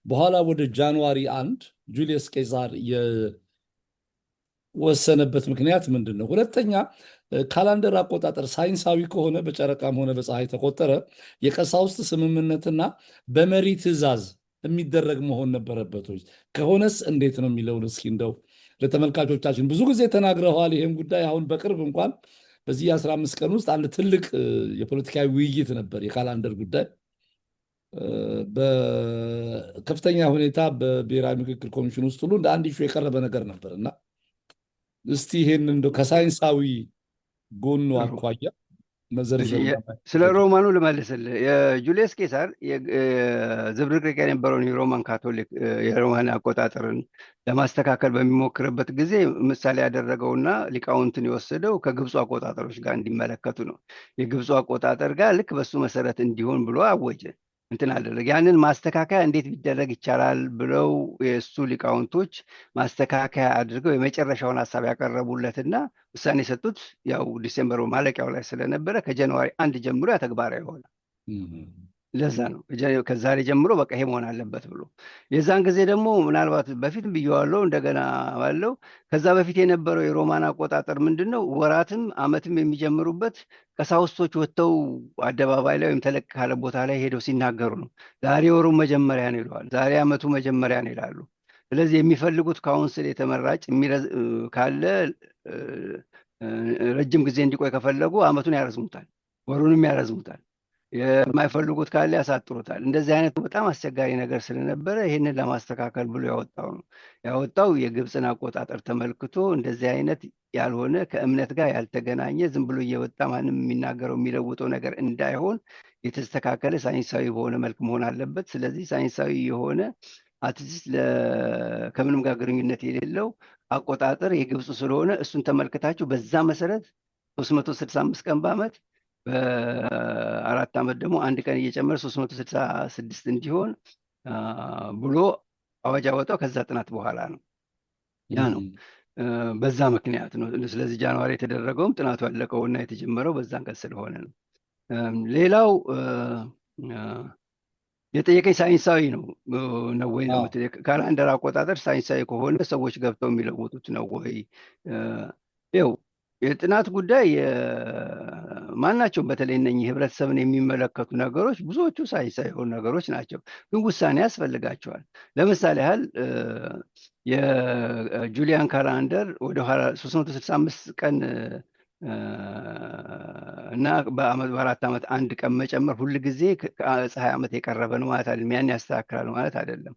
በኋላ ወደ ጃንዋሪ 1 ጁሊየስ ቄሳር የወሰነበት ምክንያት ምንድን ነው? ሁለተኛ ካላንደር አቆጣጠር ሳይንሳዊ ከሆነ በጨረቃም ሆነ በፀሐይ ተቆጠረ የቀሳውስት ስምምነትና በመሪ ትእዛዝ የሚደረግ መሆን ነበረበት ወይ? ከሆነስ እንዴት ነው የሚለውን እስኪ እንደው ለተመልካቾቻችን ብዙ ጊዜ ተናግረዋል። ይህም ጉዳይ አሁን በቅርብ እንኳን በዚህ 15 ቀን ውስጥ አንድ ትልቅ የፖለቲካዊ ውይይት ነበር። የካላንደር ጉዳይ በከፍተኛ ሁኔታ በብሔራዊ ምክክር ኮሚሽን ውስጥ ሁሉ እንደ አንድ ኢሹ የቀረበ ነገር ነበር እና እስቲ ይሄን እንደው ከሳይንሳዊ ጎኑ አኳያ መዘርዘር ስለ ሮማኑ ልመልስልህ። የጁልየስ ቄሳር ዝብርቅርቅ የነበረውን የሮማን ካቶሊክ የሮማን አቆጣጠርን ለማስተካከል በሚሞክርበት ጊዜ ምሳሌ ያደረገውና ሊቃውንትን የወሰደው ከግብፁ አቆጣጠሮች ጋር እንዲመለከቱ ነው። የግብፁ አቆጣጠር ጋር ልክ በሱ መሰረት እንዲሆን ብሎ አወጀ። እንትን አደረገ። ያንን ማስተካከያ እንዴት ቢደረግ ይቻላል ብለው የእሱ ሊቃውንቶች ማስተካከያ አድርገው የመጨረሻውን ሀሳብ ያቀረቡለትና ውሳኔ የሰጡት ያው ዲሴምበር ማለቂያው ላይ ስለነበረ ከጃንዋሪ 1 ጀምሮ ያ ተግባራዊ ሆነ። ለዛ ነው ከዛሬ ጀምሮ በቃ ይሄ መሆን አለበት ብሎ። የዛን ጊዜ ደግሞ ምናልባት በፊት ብየዋለው እንደገና ባለው ከዛ በፊት የነበረው የሮማን አቆጣጠር ምንድነው? ወራትም አመትም የሚጀምሩበት ቀሳውስቶች ወጥተው አደባባይ ላይ ወይም ተለቅ ካለ ቦታ ላይ ሄደው ሲናገሩ ነው። ዛሬ ወሩ መጀመሪያ ነው ይለዋል፣ ዛሬ አመቱ መጀመሪያ ነው ይላሉ። ስለዚህ የሚፈልጉት ካውንስል የተመራጭ ካለ ረጅም ጊዜ እንዲቆይ ከፈለጉ አመቱን ያረዝሙታል፣ ወሩንም ያረዝሙታል። የማይፈልጉት ካለ ያሳጥሩታል። እንደዚህ አይነት በጣም አስቸጋሪ ነገር ስለነበረ ይህንን ለማስተካከል ብሎ ያወጣው የግብፅን አቆጣጠር ተመልክቶ እንደዚህ አይነት ያልሆነ ከእምነት ጋር ያልተገናኘ ዝም ብሎ እየወጣ ማንም የሚናገረው የሚለውጠው ነገር እንዳይሆን የተስተካከለ ሳይንሳዊ በሆነ መልክ መሆን አለበት። ስለዚህ ሳይንሳዊ የሆነ አትሊስት ከምንም ጋር ግንኙነት የሌለው አቆጣጠር የግብፁ ስለሆነ እሱን ተመልክታችሁ በዛ መሰረት 365 ቀን በአመት በ4 ዓመት ደግሞ አንድ ቀን እየጨመረ 366 እንዲሆን ብሎ አዋጅ አወጣው። ከዛ ጥናት በኋላ ነው ያ ነው በዛ ምክንያት ነው። ስለዚህ ጃንዋሪ የተደረገውም ጥናቱ ያለቀውና የተጀመረው በዛን ቀን ስለሆነ ነው። ሌላው የጠየቀኝ ሳይንሳዊ ነው ወይ ነው። ካላንደር አቆጣጠር ሳይንሳዊ ከሆነ ሰዎች ገብተው የሚለውጡት ነው ወይ? ይኸው የጥናት ጉዳይ ማናቸውም በተለይ እነኚህ ህብረተሰብን የሚመለከቱ ነገሮች ብዙዎቹ ሳይንሳዊ የሆኑ ነገሮች ናቸው፣ ግን ውሳኔ ያስፈልጋቸዋል። ለምሳሌ ያህል የጁሊያን ካላንደር ወደኋላ 365 ቀን እና በ4 ዓመት አንድ ቀን መጨመር ሁል ጊዜ ከፀሐይ ዓመት የቀረበ ነው ማለት አይደለም፣ ያን ያስተካክላል ማለት አይደለም።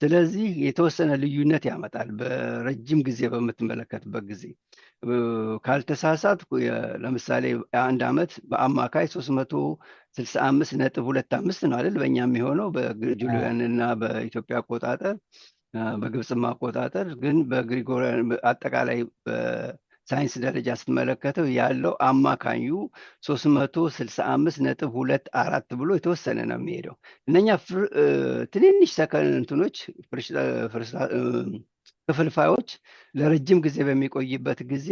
ስለዚህ የተወሰነ ልዩነት ያመጣል በረጅም ጊዜ በምትመለከትበት ጊዜ። ካልተሳሳት ለምሳሌ አንድ ዓመት በአማካይ 365.25 ነው አይደል? በእኛ የሚሆነው በጁሊያን እና በኢትዮጵያ አቆጣጠር በግብፅም አቆጣጠር። ግን በግሪጎሪያን አጠቃላይ በሳይንስ ደረጃ ስትመለከተው ያለው አማካኙ 365.24 ብሎ የተወሰነ ነው የሚሄደው። እነኛ ትንንሽ ሰከንድኖች ክፍልፋዮች ለረጅም ጊዜ በሚቆይበት ጊዜ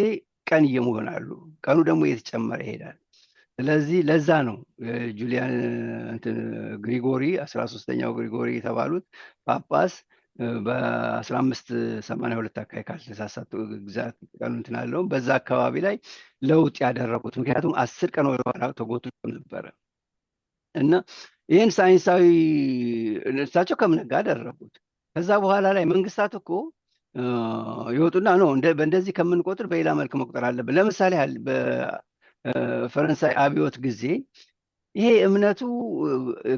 ቀን እየመሆናሉ፣ ቀኑ ደግሞ እየተጨመረ ይሄዳል። ስለዚህ ለዛ ነው ጁሊያን ግሪጎሪ 13ኛው ግሪጎሪ የተባሉት ጳጳስ በ1582 አካባቢ ካልተሳሳቱ ግዛት ቀኑ እንትን አለውም በዛ አካባቢ ላይ ለውጥ ያደረጉት። ምክንያቱም 10 ቀን ወደኋላ ተጎትቶ ነበረ እና ይህን ሳይንሳዊ እሳቸው ከእምነት ጋር አደረጉት። ከዛ በኋላ ላይ መንግስታት እኮ ይወጡና ነው በእንደዚህ ከምንቆጥር በሌላ መልክ መቁጠር አለብን። ለምሳሌ ያህል በፈረንሳይ አብዮት ጊዜ ይሄ እምነቱ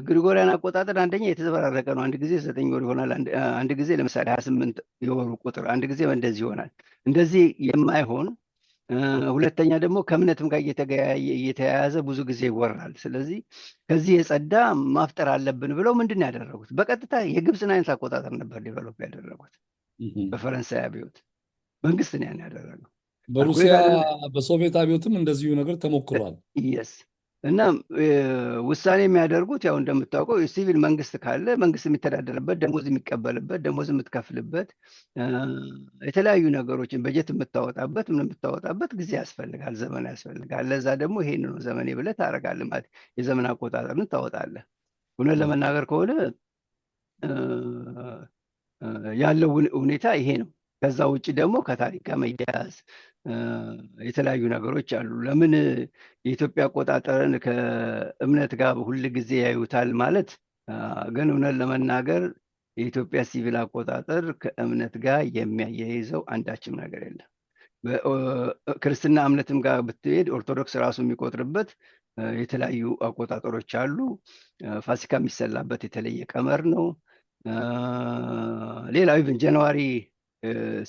ግሪጎሪያን አቆጣጠር አንደኛ የተዘበራረቀ ነው። አንድ ጊዜ 9 ወር ይሆናል፣ አንድ ጊዜ ለምሳሌ 28 የወሩ ቁጥር አንድ ጊዜ እንደዚህ ይሆናል። እንደዚህ የማይሆን ሁለተኛ ደግሞ ከእምነትም ጋር እየተያያዘ ብዙ ጊዜ ይወራል። ስለዚህ ከዚህ የጸዳ ማፍጠር አለብን ብለው ምንድን ነው ያደረጉት? በቀጥታ የግብፅን አይነት አቆጣጠር ነበር ዴቨሎፕ ያደረጉት። በፈረንሳይ አብዮት መንግስት ነው ያን ያደረገው። በሩሲያ በሶቪየት አብዮትም እንደዚሁ ነገር ተሞክሯል። የስ እና ውሳኔ የሚያደርጉት ያው እንደምታውቀው የሲቪል መንግስት ካለ መንግስት የሚተዳደርበት፣ ደሞዝ የሚቀበልበት፣ ደሞዝ የምትከፍልበት፣ የተለያዩ ነገሮችን በጀት የምታወጣበት ምን የምታወጣበት ጊዜ ያስፈልጋል፣ ዘመን ያስፈልጋል። ለዛ ደግሞ ይሄን ነው ዘመኔ ብለህ ታደርጋለህ ማለት የዘመን አቆጣጠርን ታወጣለህ። እውነት ለመናገር ከሆነ ያለው ሁኔታ ይሄ ነው። ከዛ ውጭ ደግሞ ከታሪክ ጋር መያያዝ የተለያዩ ነገሮች አሉ። ለምን የኢትዮጵያ አቆጣጠርን ከእምነት ጋር ሁል ጊዜ ያዩታል ማለት ግን እውነት ለመናገር የኢትዮጵያ ሲቪል አቆጣጠር ከእምነት ጋር የሚያያይዘው አንዳችም ነገር የለም። ክርስትና እምነትም ጋር ብትሄድ ኦርቶዶክስ ራሱ የሚቆጥርበት የተለያዩ አቆጣጠሮች አሉ። ፋሲካ የሚሰላበት የተለየ ቀመር ነው። ሌላው ኢቭን ጃንዋሪ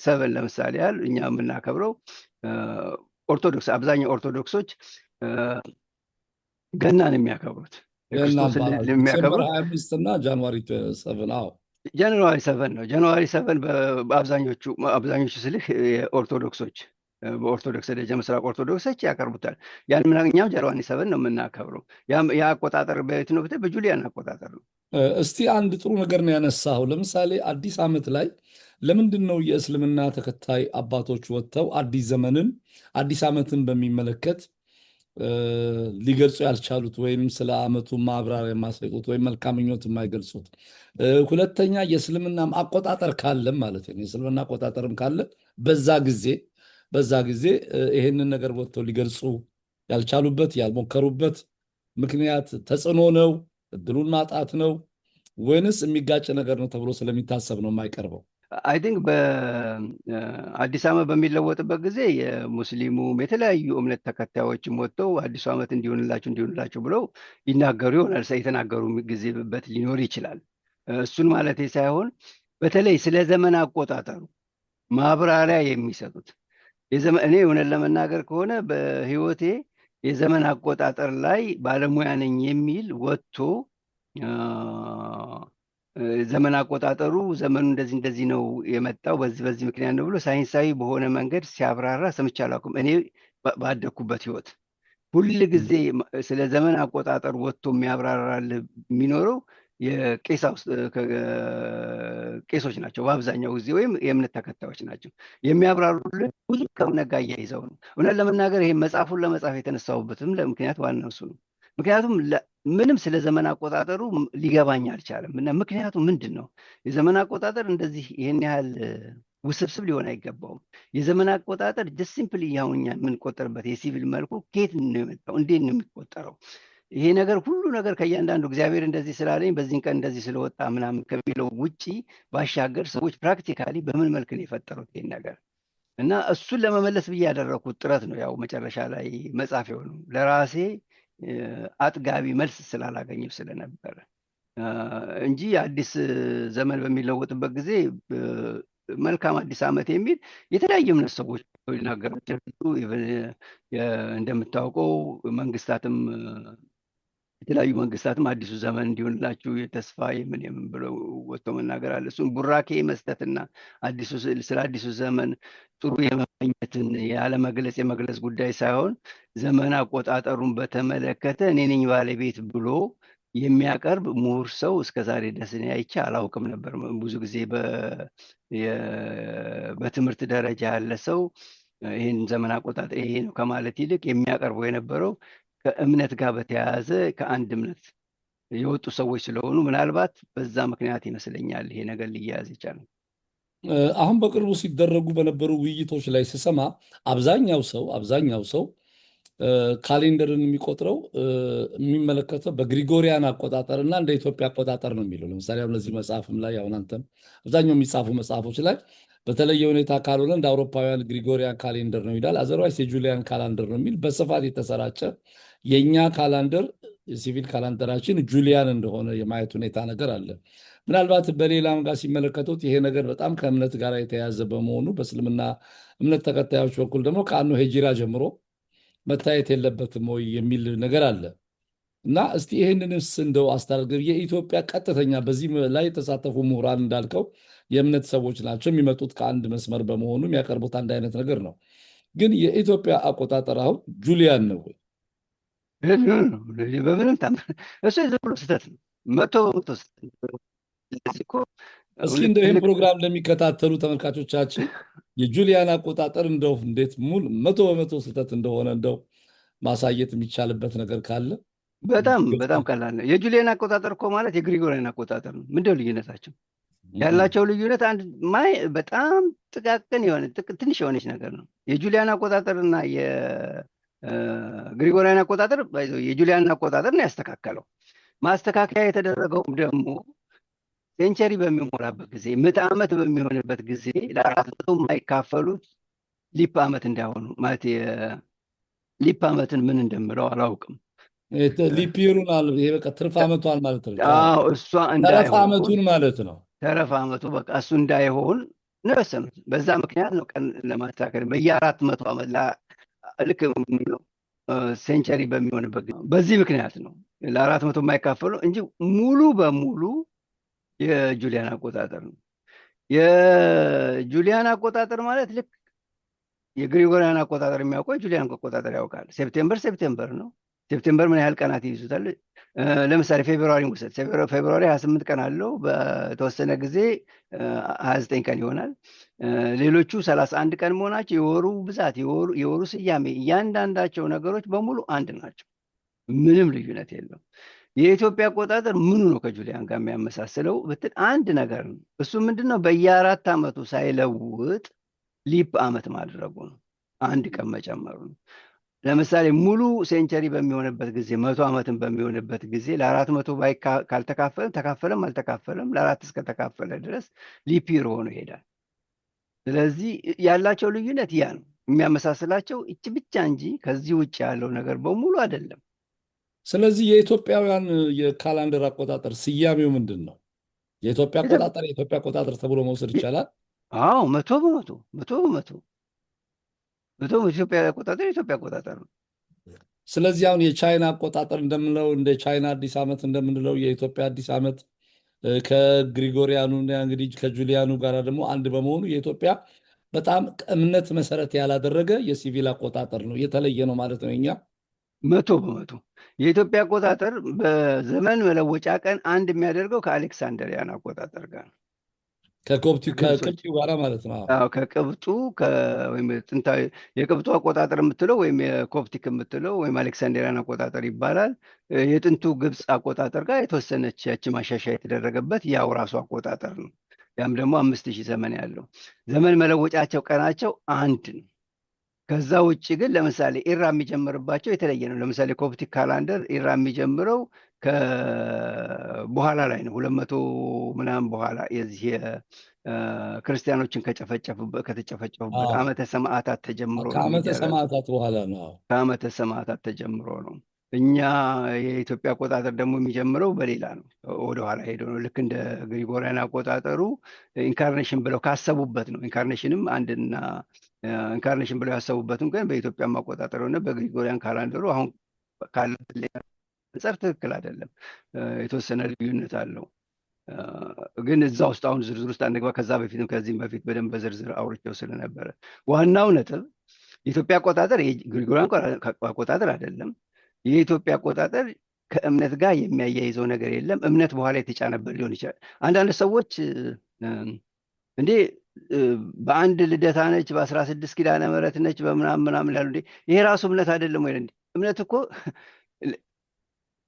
7 ለምሳሌ ያህል እኛ የምናከብረው ኦርቶዶክስ አብዛኛው ኦርቶዶክሶች ገናን የሚያከብሩት ክርስቶስን ዲሴምበር የሚያከብሩት 25 እና ጃንዋሪ 7 አዎ ጃንዋሪ 7 ነው። ጃንዋሪ 7 በአብዛኞቹ ስልህ የኦርቶዶክሶች በኦርቶዶክስ ደረጃ ምስራቅ ኦርቶዶክሶች ያቀርቡታል። ያን እኛም ጃንዋሪ 7 ነው የምናከብረው። ያ አቆጣጠር በየት ነው ብትል በጁሊያን አቆጣጠር ነው። እስቲ አንድ ጥሩ ነገር ነው ያነሳው። ለምሳሌ አዲስ ዓመት ላይ ለምንድን ነው የእስልምና ተከታይ አባቶች ወጥተው አዲስ ዓመትን በሚመለከት ሊገልጹ ያልቻሉት ወይም ስለ ዓመቱ ማብራሪያ የማይሰጡት ወይም መልካም ምኞት የማይገልጹት? ሁለተኛ የእስልምና አቆጣጠር ካለም ማለት ነው የእስልምና አቆጣጠርም ካለ በዛ ጊዜ ይሄንን ነገር ወጥተው ሊገልጹ ያልቻሉበት ያልሞከሩበት ምክንያት ተጽዕኖ ነው፣ እድሉን ማጣት ነው፣ ወይንስ የሚጋጭ ነገር ነው ተብሎ ስለሚታሰብ ነው የማይቀርበው? አይ ቲንክ በአዲስ ዓመት በሚለወጥበት ጊዜ የሙስሊሙም የተለያዩ እምነት ተከታዮችም ወጥተው አዲሱ ዓመት እንዲሆንላችሁ ብለው ይናገሩ ይሆናል። የተናገሩ ጊዜበት ሊኖር ይችላል። እሱን ማለት ሳይሆን በተለይ ስለ ዘመን አቆጣጠሩ ማብራሪያ የሚሰጡት እኔ እውነት ለመናገር ከሆነ በህይወቴ የዘመን አቆጣጠር ላይ ባለሙያ ነኝ የሚል ወጥቶ ዘመን አቆጣጠሩ ዘመኑ እንደዚህ ነው የመጣው በዚህ ምክንያት ነው ብሎ ሳይንሳዊ በሆነ መንገድ ሲያብራራ ሰምቼ አላውቅም። እኔ ባደግኩበት ህይወት ሁል ጊዜ ስለ ዘመን አቆጣጠር ወጥቶ የሚያብራራል የሚኖረው ቄሶች ናቸው በአብዛኛው ጊዜ፣ ወይም የእምነት ተከታዮች ናቸው። የሚያብራሩልን ብዙ ከእምነት ጋር እያይዘው ነው። እውነት ለመናገር ይሄ መጽሐፉን ለመጻፍ የተነሳሁበትም ምክንያት ዋናው እሱ ነው። ምክንያቱም ምንም ስለ ዘመን አቆጣጠሩ ሊገባኝ አልቻለም እና ምክንያቱ ምንድን ነው? የዘመን አቆጣጠር እንደዚህ ይህን ያህል ውስብስብ ሊሆን አይገባውም። የዘመን አቆጣጠር ጀስት ሲምፕሊ አሁን እኛ የምንቆጠርበት የሲቪል መልኩ ከየት ነው የመጣው? እንዴት ነው የሚቆጠረው? ይሄ ነገር ሁሉ ነገር ከእያንዳንዱ እግዚአብሔር እንደዚህ ስላለኝ በዚህን ቀን እንደዚህ ስለወጣ ምናምን ከሚለው ውጪ ባሻገር ሰዎች ፕራክቲካሊ በምን መልክ ነው የፈጠሩት ይሄን ነገር? እና እሱን ለመመለስ ብዬ ያደረኩት ጥረት ነው ያው መጨረሻ ላይ መጽሐፍ የሆነው ለራሴ አጥጋቢ መልስ ስላላገኘው ስለነበረ እንጂ አዲስ ዘመን በሚለወጥበት ጊዜ መልካም አዲስ ዓመት የሚል የተለያዩ እምነት ሰዎች ሊናገሩ እንደምታውቀው የተለያዩ መንግስታትም አዲሱ ዘመን እንዲሆንላችሁ የተስፋ የምን ብለው ወጥቶ መናገር አለ። እሱም ቡራኬ መስጠትና ስለ አዲሱ ዘመን ጥሩ የመመኘትን ያለመግለጽ የመግለጽ ጉዳይ ሳይሆን ዘመን አቆጣጠሩን በተመለከተ እኔ ነኝ ባለቤት ብሎ የሚያቀርብ ምሁር ሰው እስከዛሬ ድረስ እኔ አይቼ አላውቅም ነበር። ብዙ ጊዜ በትምህርት ደረጃ ያለ ሰው ይህን ዘመን አቆጣጠር ይሄ ነው ከማለት ይልቅ የሚያቀርበው የነበረው ከእምነት ጋር በተያያዘ ከአንድ እምነት የወጡ ሰዎች ስለሆኑ ምናልባት በዛ ምክንያት ይመስለኛል ይሄ ነገር ሊያያዝ ይቻላል። አሁን በቅርቡ ሲደረጉ በነበሩ ውይይቶች ላይ ስሰማ አብዛኛው ሰው ካሌንደርን የሚቆጥረው የሚመለከተው በግሪጎሪያን አቆጣጠር እና እንደ ኢትዮጵያ አቆጣጠር ነው የሚለው። ለምሳሌ አሁን ለዚህ መጽሐፍም ላይ አሁን አንተም አብዛኛው የሚጻፉ መጽሐፎች ላይ በተለየ ሁኔታ ካልሆነ እንደ አውሮፓውያን ግሪጎሪያን ካሌንደር ነው ይላል፣ አዘርዋይስ የጁሊያን ካላንደር ነው የሚል በስፋት የተሰራጨ የእኛ ካላንደር የሲቪል ካላንደራችን ጁሊያን እንደሆነ የማየት ሁኔታ ነገር አለ። ምናልባት በሌላም ጋር ሲመለከቱት ይሄ ነገር በጣም ከእምነት ጋር የተያዘ በመሆኑ በእስልምና እምነት ተከታዮች በኩል ደግሞ ከአኑ ሄጂራ ጀምሮ መታየት የለበትም ወይ የሚል ነገር አለ እና እስቲ ይህንንስ እንደው አስታርገብ። የኢትዮጵያ ቀጥተኛ በዚህ ላይ የተሳተፉ ምሁራን እንዳልከው የእምነት ሰዎች ናቸው፣ የሚመጡት ከአንድ መስመር በመሆኑ የሚያቀርቡት አንድ አይነት ነገር ነው። ግን የኢትዮጵያ አቆጣጠር አሁን ጁሊያን ነው ወይ? በምንም እሱ ዝም ብሎ ስህተት ነው፣ መቶ እስኪ እንደው ይህን ፕሮግራም ለሚከታተሉ ተመልካቾቻችን የጁሊያን አቆጣጠር እንደው እንዴት መቶ በመቶ ስህተት እንደሆነ እንደው ማሳየት የሚቻልበት ነገር ካለ። በጣም ቀላል ነው። የጁሊያን አቆጣጠር እኮ ማለት የግሪጎሪያን አቆጣጠር ነው። ምንድነው ልዩነታቸው? ያላቸው ልዩነት አንድ በጣም ጥቃቅን የሆነ ትንሽ የሆነች ነገር ነው። የጁሊያን አቆጣጠር እና የግሪጎሪያን አቆጣጠር የጁሊያን አቆጣጠር ነው ያስተካከለው። ማስተካከያ የተደረገውም ደግሞ ሴንቸሪ በሚሞላበት ጊዜ ምዕተ ዓመት በሚሆንበት ጊዜ ለአራት መቶ የማይካፈሉት ሊፕ ዓመት እንዳይሆኑ ማለት ሊፕ ዓመትን ምን እንደምለው አላውቅም። ሊፒሩን ይሄ በቃ ትርፍ ዓመቷን ማለት ነው። እሷ ተረፍ እንዳይሆን ዓመቱን ማለት ነው። ተረፍ ዓመቱ በቃ እሱ እንዳይሆን ነው የወሰኑት። በዛ ምክንያት ነው ቀን ለማስተካከል በየአራት መቶ ዓመት ልክ ሴንቸሪ በሚሆንበት ጊዜ በዚህ ምክንያት ነው ለአራት መቶ የማይካፈሉ እንጂ ሙሉ በሙሉ የጁሊያን አቆጣጠር ነው። የጁሊያን አቆጣጠር ማለት ልክ የግሪጎሪያን አቆጣጠር የሚያውቀው የጁሊያን አቆጣጠር ያውቃል። ሴፕቴምበር ነው። ሴፕቴምበር ምን ያህል ቀናት ይይዙታል? ለምሳሌ ፌብሩዋሪ ውሰድ። ፌብሩዋሪ 28 ቀን አለው። በተወሰነ ጊዜ 29 ቀን ይሆናል። ሌሎቹ 31 ቀን መሆናቸው የወሩ ብዛት፣ የወሩ ስያሜ፣ እያንዳንዳቸው ነገሮች በሙሉ አንድ ናቸው። ምንም ልዩነት የለው። የኢትዮጵያ አቆጣጠር ምኑ ነው ከጁሊያን ጋር የሚያመሳስለው ብትል አንድ ነገር ነው። እሱ ምንድን ነው? በየአራት ዓመቱ ሳይለውጥ ሊፕ ዓመት ማድረጉ ነው። አንድ ቀን መጨመሩ ነው። ለምሳሌ ሙሉ ሴንቸሪ በሚሆንበት ጊዜ 100 ዓመትን በሚሆንበት ጊዜ ለአራት መቶ ካልተካፈለም ተካፈለም አልተካፈለም ለአራት እስከተካፈለ ድረስ ሊፕ ይር ሆኖ ይሄዳል። ስለዚህ ያላቸው ልዩነት ያ ነው የሚያመሳስላቸው እች ብቻ እንጂ ከዚህ ውጭ ያለው ነገር በሙሉ አይደለም። ስለዚህ የኢትዮጵያውያን የካላንደር አቆጣጠር ስያሜው ምንድን ነው? የኢትዮጵያ አቆጣጠር ተብሎ መውሰድ ይቻላል? አዎ፣ መቶ በመቶ ኢትዮጵያ አቆጣጠር የኢትዮጵያ አቆጣጠር ነው። ስለዚህ አሁን የቻይና አቆጣጠር እንደምንለው እንደ ቻይና አዲስ ዓመት እንደምንለው የኢትዮጵያ አዲስ ዓመት ከግሪጎሪያኑ እንግዲህ ከጁሊያኑ ጋር ደግሞ አንድ በመሆኑ የኢትዮጵያ በጣም እምነት መሰረት ያላደረገ የሲቪል አቆጣጠር ነው። የተለየ ነው ማለት ነው። እኛ መቶ በመቶ የኢትዮጵያ አቆጣጠር በዘመን መለወጫ ቀን አንድ የሚያደርገው ከአሌክሳንደሪያን አቆጣጠር ጋር ነው። ከቅብጡ ጋር ማለት ነው። ከቅብጡ ወይም ጥንታዊ የቅብጡ አቆጣጠር የምትለው ወይም የኮፕቲክ የምትለው ወይም አሌክሳንድሪያን አቆጣጠር ይባላል። የጥንቱ ግብፅ አቆጣጠር ጋር የተወሰነች ያቺ ማሻሻያ የተደረገበት ያው ራሱ አቆጣጠር ነው። ያም ደግሞ 5000 ዘመን ያለው ዘመን መለወጫቸው ቀናቸው አንድ ነው። ከዛ ውጭ ግን ለምሳሌ ኢራ የሚጀምርባቸው የተለየ ነው። ለምሳሌ ኮፕቲክ ካላንደር ኢራ የሚጀምረው በኋላ ላይ ነው። 200 ምናምን በኋላ የዚህ ክርስቲያኖችን ከተጨፈጨፉበት ዓመተ ሰማዕታት ተጀምሮ ነው። ከዓመተ ሰማዕታት በኋላ ነው። ከዓመተ ሰማዕታት ተጀምሮ ነው። እኛ የኢትዮጵያ አቆጣጠር ደግሞ የሚጀምረው በሌላ ነው። ወደኋላ ሄዶ ነው። ልክ እንደ ግሪጎሪያን አቆጣጠሩ ኢንካርኔሽን ብለው ካሰቡበት ነው። ኢንካርኔሽንም አንድና ኢንካርኔሽን ብለው ያሰቡበትም ግን በኢትዮጵያ አቆጣጠር ሆነ በግሪጎሪያን ካላንደሩ አሁን ካለበት አንጻር ትክክል አይደለም። የተወሰነ ልዩነት አለው። ግን እዛ ውስጥ አሁን ዝርዝር ውስጥ አንግባ። ከዛ በፊትም ከዚህም በፊት በደንብ በዝርዝር አውርቼው ስለነበረ ዋናው ነጥብ የኢትዮጵያ አቆጣጠር የግሪጎሪያን አቆጣጠር አይደለም። የኢትዮጵያ አቆጣጠር ከእምነት ጋር የሚያያይዘው ነገር የለም። እምነት በኋላ የተጫነበት ሊሆን ይችላል። አንዳንድ ሰዎች እንዴ በአንድ ልደታ ነች፣ በ16 ኪዳነ ምሕረት ነች፣ በምናምን ያሉ ይሄ ራሱ እምነት አይደለም ወይ? እምነት እኮ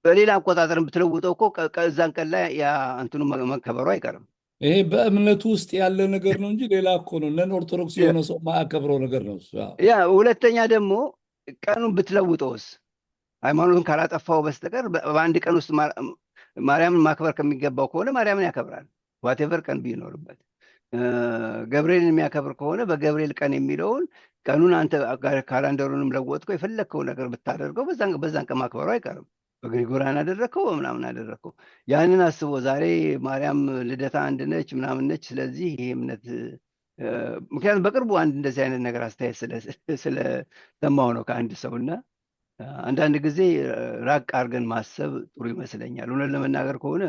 በሌላ አቆጣጠር ብትለውጠው እኮ ከዛን ቀን ላይ ያ እንትኑ መከበሩ አይቀርም። ይሄ በእምነቱ ውስጥ ያለ ነገር ነው እንጂ ሌላ እኮ ነው። ነን ኦርቶዶክስ የሆነ ሰው ማያከብረው ነገር ነው። ያ ሁለተኛ ደግሞ ቀኑን ብትለውጠውስ ሃይማኖቱን ካላጠፋው በስተቀር በአንድ ቀን ውስጥ ማርያምን ማክበር ከሚገባው ከሆነ ማርያምን ያከብራል። ዋቴቨር ቀን ቢኖርበት ገብርኤልን የሚያከብር ከሆነ በገብርኤል ቀን የሚለውን ቀኑን አንተ ካላንደሩንም ለወጥከው የፈለግከው ነገር ብታደርገው በዛን ቀን ማክበሩ አይቀርም። በግሪጎሪያን አደረግከው በምናምን አደረግከው። ያንን አስቦ ዛሬ ማርያም ልደታ አንድ ነች ምናምን ነች። ስለዚህ ይሄ እምነት ምክንያቱም በቅርቡ አንድ እንደዚህ አይነት ነገር አስተያየት ስለሰማሁ ነው ከአንድ ሰው እና አንዳንድ ጊዜ ራቅ አድርገን ማሰብ ጥሩ ይመስለኛል። እውነት ለመናገር ከሆነ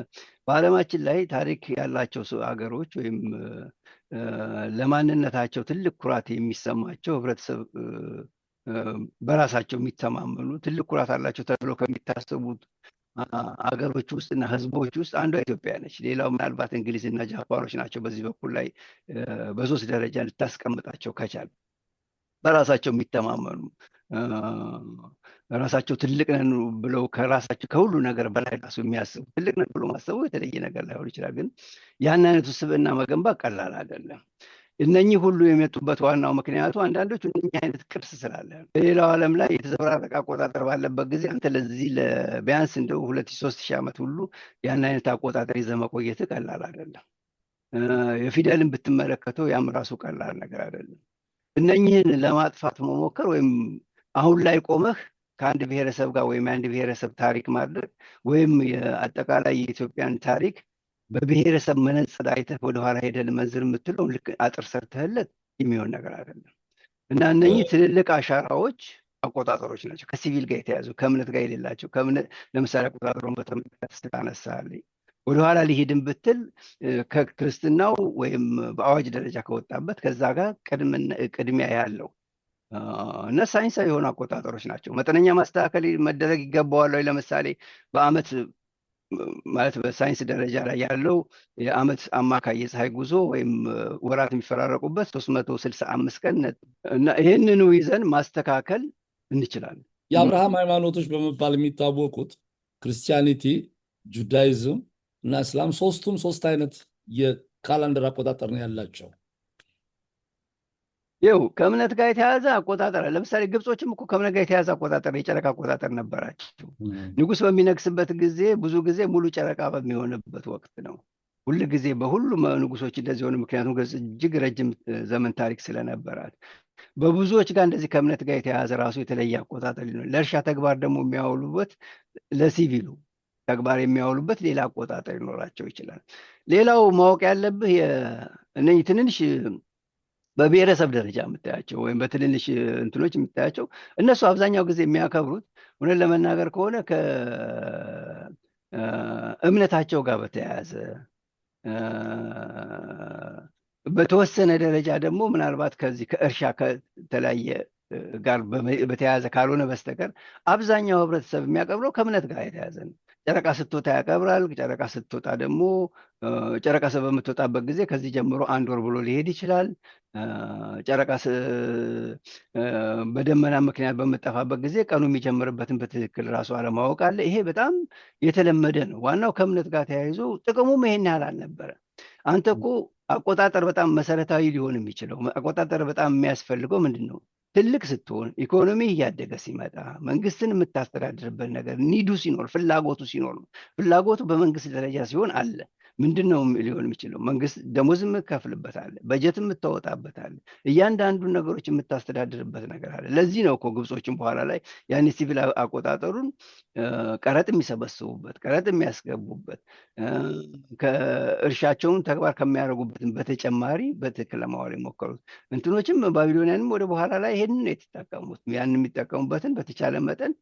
በዓለማችን ላይ ታሪክ ያላቸው ሀገሮች ወይም ለማንነታቸው ትልቅ ኩራት የሚሰማቸው ህብረተሰብ በራሳቸው የሚተማመኑ ትልቅ ኩራት አላቸው ተብለው ከሚታሰቡት አገሮች ውስጥ እና ህዝቦች ውስጥ አንዷ ኢትዮጵያ ነች። ሌላው ምናልባት እንግሊዝና ጃፓኖች ናቸው። በዚህ በኩል ላይ በሶስት ደረጃ ልታስቀምጣቸው ከቻል በራሳቸው የሚተማመኑ ራሳቸው ትልቅ ነን ብለው ከራሳቸው ከሁሉ ነገር በላይ ራሱ የሚያስቡ ትልቅ ነን ብሎ ማሰቡ የተለየ ነገር ላይሆን ይችላል። ግን ያን አይነቱ ስብዕና መገንባት ቀላል አይደለም። እነኚህ ሁሉ የመጡበት ዋናው ምክንያቱ አንዳንዶቹ እነኚህ አይነት ቅርስ ስላለ ነው። በሌላው ዓለም ላይ የተዘበራረቀ አቆጣጠር ባለበት ጊዜ አንተ ለዚህ ቢያንስ እንደው 2000-3000 ዓመት ሁሉ ያን አይነት አቆጣጠር ይዘህ መቆየት ቀላል አይደለም። የፊደልን ብትመለከተው ያም ራሱ ቀላል ነገር አይደለም። እነኚህን ለማጥፋት መሞከር ወይም አሁን ላይ ቆመህ ከአንድ ብሔረሰብ ጋር ወይም የአንድ ብሔረሰብ ታሪክ ማድረግ ወይም አጠቃላይ የኢትዮጵያን ታሪክ በብሔረሰብ መነጽር አይተህ ወደኋላ ሄደህ ልመዝር የምትለው ልክ አጥር ሰርተህለት የሚሆን ነገር አይደለም። እና እነኚህ ትልልቅ አሻራዎች አቆጣጠሮች ናቸው፣ ከሲቪል ጋር የተያዙ ከእምነት ጋር የሌላቸው። ለምሳሌ አቆጣጠሩን በተመለከተ ስታነሳልኝ ወደኋላ ሊሄድን ብትል ከክርስትናው ወይም በአዋጅ ደረጃ ከወጣበት ከዛ ጋር ቅድሚያ ያለው እና ሳይንሳዊ የሆኑ አቆጣጠሮች ናቸው። መጠነኛ ማስተካከል መደረግ ይገባዋል። ለምሳሌ በአመት ማለት በሳይንስ ደረጃ ላይ ያለው የአመት አማካይ የፀሐይ ጉዞ ወይም ወራት የሚፈራረቁበት 365 ቀን እና ይህንኑ ይዘን ማስተካከል እንችላለን። የአብርሃም ሃይማኖቶች በመባል የሚታወቁት ክርስቲያኒቲ፣ ጁዳይዝም እና እስላም ሶስቱም ሶስት አይነት የካላንደር አቆጣጠር ነው ያላቸው። ይው ከእምነት ጋር የተያዘ አቆጣጠር። ለምሳሌ ግብጾችም እኮ ከእምነት ጋር የተያዘ አቆጣጠር የጨረቃ አቆጣጠር ነበራቸው። ንጉስ በሚነግስበት ጊዜ ብዙ ጊዜ ሙሉ ጨረቃ በሚሆንበት ወቅት ነው። ሁል ጊዜ በሁሉም ንጉሶች እንደዚህ ሆነ። ምክንያቱም ግብጽ እጅግ ረጅም ዘመን ታሪክ ስለነበራት። በብዙዎች ጋር እንደዚህ ከእምነት ጋር የተያዘ ራሱ የተለየ አቆጣጠር ሊሆን፣ ለእርሻ ተግባር ደግሞ የሚያውሉበት ለሲቪሉ ተግባር የሚያውሉበት ሌላ አቆጣጠር ሊኖራቸው ይችላል። ሌላው ማወቅ ያለብህ እነዚህ ትንንሽ በብሔረሰብ ደረጃ የምታያቸው ወይም በትንንሽ እንትኖች የምታያቸው እነሱ አብዛኛው ጊዜ የሚያከብሩት እውነት ለመናገር ከሆነ ከእምነታቸው ጋር በተያያዘ በተወሰነ ደረጃ ደግሞ ምናልባት ከዚህ ከእርሻ ከተለያየ ጋር በተያያዘ ካልሆነ በስተቀር አብዛኛው ህብረተሰብ የሚያከብረው ከእምነት ጋር የተያያዘ ነው። ጨረቃ ስትወጣ ያከብራል። ጨረቃ ስትወጣ ደግሞ ጨረቃ በምትወጣበት ጊዜ ከዚህ ጀምሮ 1 ወር ብሎ ሊሄድ ይችላል። ጨረቃ በደመና ምክንያት በምጠፋበት ጊዜ ቀኑ የሚጀምርበትን በትክክል ራሱ አለማወቅ አለ። ይሄ በጣም የተለመደ ነው። ዋናው ከእምነት ጋር ተያይዞ ጥቅሙም ይሄን ያህል አልነበረ። አንተ እኮ አቆጣጠር በጣም መሰረታዊ ሊሆን የሚችለው አቆጣጠር በጣም የሚያስፈልገው ምንድን ነው? ትልቅ ስትሆን ኢኮኖሚ እያደገ ሲመጣ መንግስትን የምታስተዳድርበት ነገር ኒዱ ሲኖር ፍላጎቱ ሲኖር ነው። ፍላጎቱ በመንግስት ደረጃ ሲሆን አለ ምንድን ነው ሊሆን የሚችለው? መንግስት ደሞዝ የምከፍልበት አለ፣ በጀት የምታወጣበት አለ፣ እያንዳንዱን ነገሮች የምታስተዳድርበት ነገር አለ። ለዚህ ነው እኮ ግብጾችን በኋላ ላይ ያን ሲቪል አቆጣጠሩን ቀረጥ የሚሰበስቡበት፣ ቀረጥ የሚያስገቡበት፣ ከእርሻቸውን ተግባር ከሚያደርጉበትን በተጨማሪ በትክክል ለማዋል የሞከሩት እንትኖችም ባቢሎኒያንም ወደ በኋላ ላይ ይሄንን ነው የተጠቀሙት። ያን የሚጠቀሙበትን በተቻለ መጠን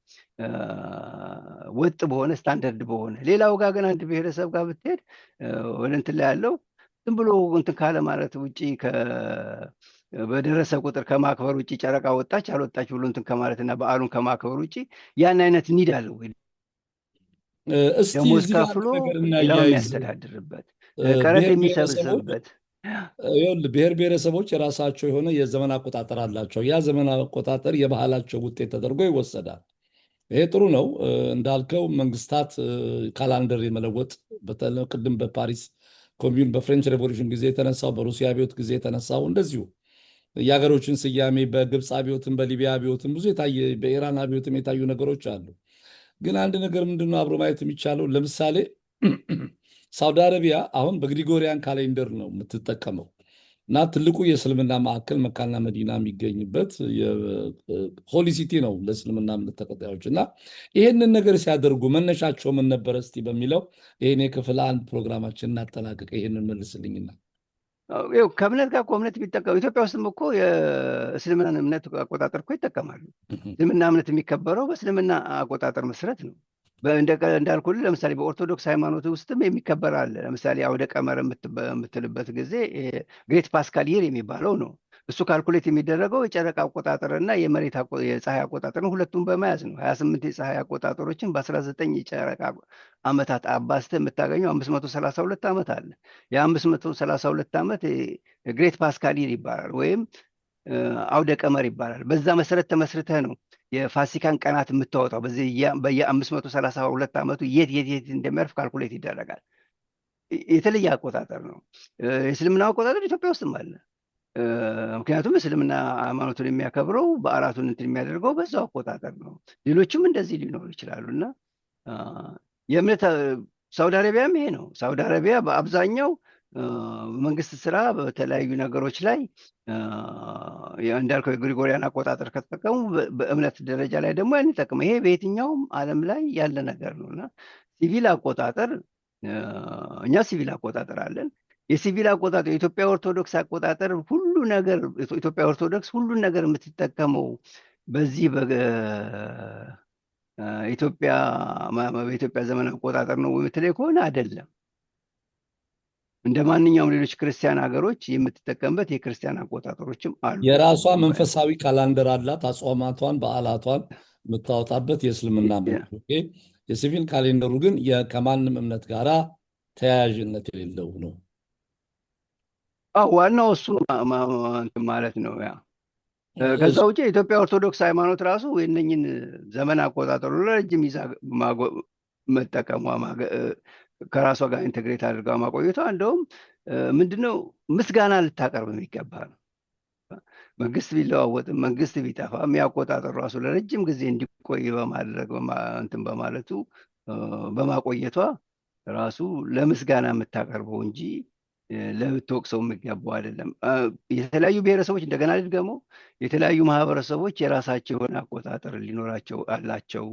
ወጥ በሆነ ስታንዳርድ በሆነ ሌላው ጋር ግን አንድ ብሔረሰብ ጋር ብትሄድ ወደ እንትን ላይ ያለው ዝም ብሎ እንትን ካለ ማለት ውጪ በደረሰ ቁጥር ከማክበር ውጪ ጨረቃ ወጣች አልወጣች ብሎ እንትን ከማለትና በዓሉን ከማክበር ውጪ ያን አይነት ኒድ አለው ወይ? እስቲ ደሞዝ እዚህ ጋር ከፍሎ ነገር ሌላውን እናያይዝ። የሚያስተዳድርበት ቀረጥ ብሔር ብሔረሰቦች የሚሰበሰብበት ይኸውልህ ብሔር ብሔረሰቦች የራሳቸው የሆነ የዘመን አቆጣጠር አላቸው። ያ ዘመን አቆጣጠር የባህላቸው ውጤት ተደርጎ ይወሰዳል። ይሄ ጥሩ ነው። እንዳልከው መንግስታት ካላንደር የመለወጥ ቅድም በፓሪስ ኮሚዩን በፍሬንች ሬቮሉሽን ጊዜ የተነሳው፣ በሩሲያ አብዮት ጊዜ የተነሳው እንደዚሁ የሀገሮችን ስያሜ በግብፅ አብዮትም በሊቢያ አብዮትም ብዙ የታየ በኢራን አብዮትም የታዩ ነገሮች አሉ። ግን አንድ ነገር ምንድነው አብሮ ማየት የሚቻለው? ለምሳሌ ሳውዲ አረቢያ አሁን በግሪጎሪያን ካሌንደር ነው የምትጠቀመው እና ትልቁ የእስልምና ማዕከል መካና መዲና የሚገኝበት ሆሊ ሲቲ ነው ለእስልምና እምነት ተከታዮች። እና ይህንን ነገር ሲያደርጉ መነሻቸው ምን ነበረ? እስቲ በሚለው ይህን የክፍል 1 ፕሮግራማችን እናጠናቀቅ። ይህንን መልስልኝና ከእምነት ጋር እኮ እምነት የሚጠቀሙ ኢትዮጵያ ውስጥም እኮ የእስልምና እምነት አቆጣጠር እኮ ይጠቀማሉ። እስልምና እምነት የሚከበረው በእስልምና አቆጣጠር መሰረት ነው። እንዳልኩልህ ለምሳሌ በኦርቶዶክስ ሃይማኖት ውስጥም የሚከበር አለ። ለምሳሌ አውደ ቀመር የምትልበት ጊዜ ግሬት ፓስካል ይር የሚባለው ነው። እሱ ካልኩሌት የሚደረገው የጨረቃ አቆጣጠር እና የመሬት የፀሐይ አቆጣጠርን ሁለቱም በመያዝ ነው። 28 የፀሐይ አቆጣጠሮችን በ19 የጨረቃ ዓመታት አባዝተህ የምታገኘው 532 ዓመት አለ። የ532 ዓመት ግሬት ፓስካል ይር ይባላል ወይም አውደ ቀመር ይባላል። በዛ መሰረት ተመስርተህ ነው የፋሲካን ቀናት የምታወጣው በዚህ በየ532 ዓመቱ የት እንደሚያርፍ ካልኩሌት ይደረጋል። የተለየ አቆጣጠር ነው። የእስልምና አቆጣጠር ኢትዮጵያ ውስጥም አለ። ምክንያቱም እስልምና ሃይማኖቱን የሚያከብረው በዓላቱን እንትን የሚያደርገው በዛው አቆጣጠር ነው። ሌሎችም እንደዚህ ሊኖሩ ይችላሉ እና የእምነት ሳውዲ አረቢያም ይሄ ነው። ሳውዲ አረቢያ በአብዛኛው መንግስት ስራ በተለያዩ ነገሮች ላይ እንዳልከው የግሪጎሪያን አቆጣጠር ከተጠቀሙ በእምነት ደረጃ ላይ ደግሞ ያን ይጠቅም። ይሄ በየትኛውም ዓለም ላይ ያለ ነገር ነው እና ሲቪል አቆጣጠር እኛ ሲቪል አቆጣጠር አለን። የሲቪል አቆጣጠር የኢትዮጵያ ኦርቶዶክስ አቆጣጠር ሁሉ ነገር ኢትዮጵያ ኦርቶዶክስ ሁሉን ነገር የምትጠቀመው በዚህ በኢትዮጵያ ዘመን አቆጣጠር ነው የምትለኝ ከሆነ አይደለም። እንደ ማንኛውም ሌሎች ክርስቲያን ሀገሮች የምትጠቀምበት የክርስቲያን አቆጣጠሮችም አሉ። የራሷ መንፈሳዊ ካላንደር አላት። አጽዋማቷን፣ በዓላቷን የምታወጣበት የእስልምና የሲቪል ካሌንደሩ ግን ከማንም እምነት ጋር ተያያዥነት የሌለው ነው። ዋናው እሱ ማለት ነው። ያ ከዛ ውጭ የኢትዮጵያ ኦርቶዶክስ ሃይማኖት ራሱ የእነኝን ዘመን አቆጣጠሩ ለረጅም ይዛ መጠቀሟ ከራሷ ጋር ኢንቴግሬት አድርጋ ማቆየቷ እንደውም ምንድነው ምስጋና ልታቀርብ የሚገባ ነው። መንግስት ቢለዋወጥም መንግስት ቢጠፋ የሚያቆጣጠሩ ራሱ ለረጅም ጊዜ እንዲቆይ በማድረግ እንትን በማለቱ በማቆየቷ ራሱ ለምስጋና የምታቀርበው እንጂ ለብትወቅሰው የሚገባው አይደለም። የተለያዩ ብሔረሰቦች እንደገና ልድገመው፣ የተለያዩ ማህበረሰቦች የራሳቸው የሆነ አቆጣጠር ሊኖራቸው አላቸው።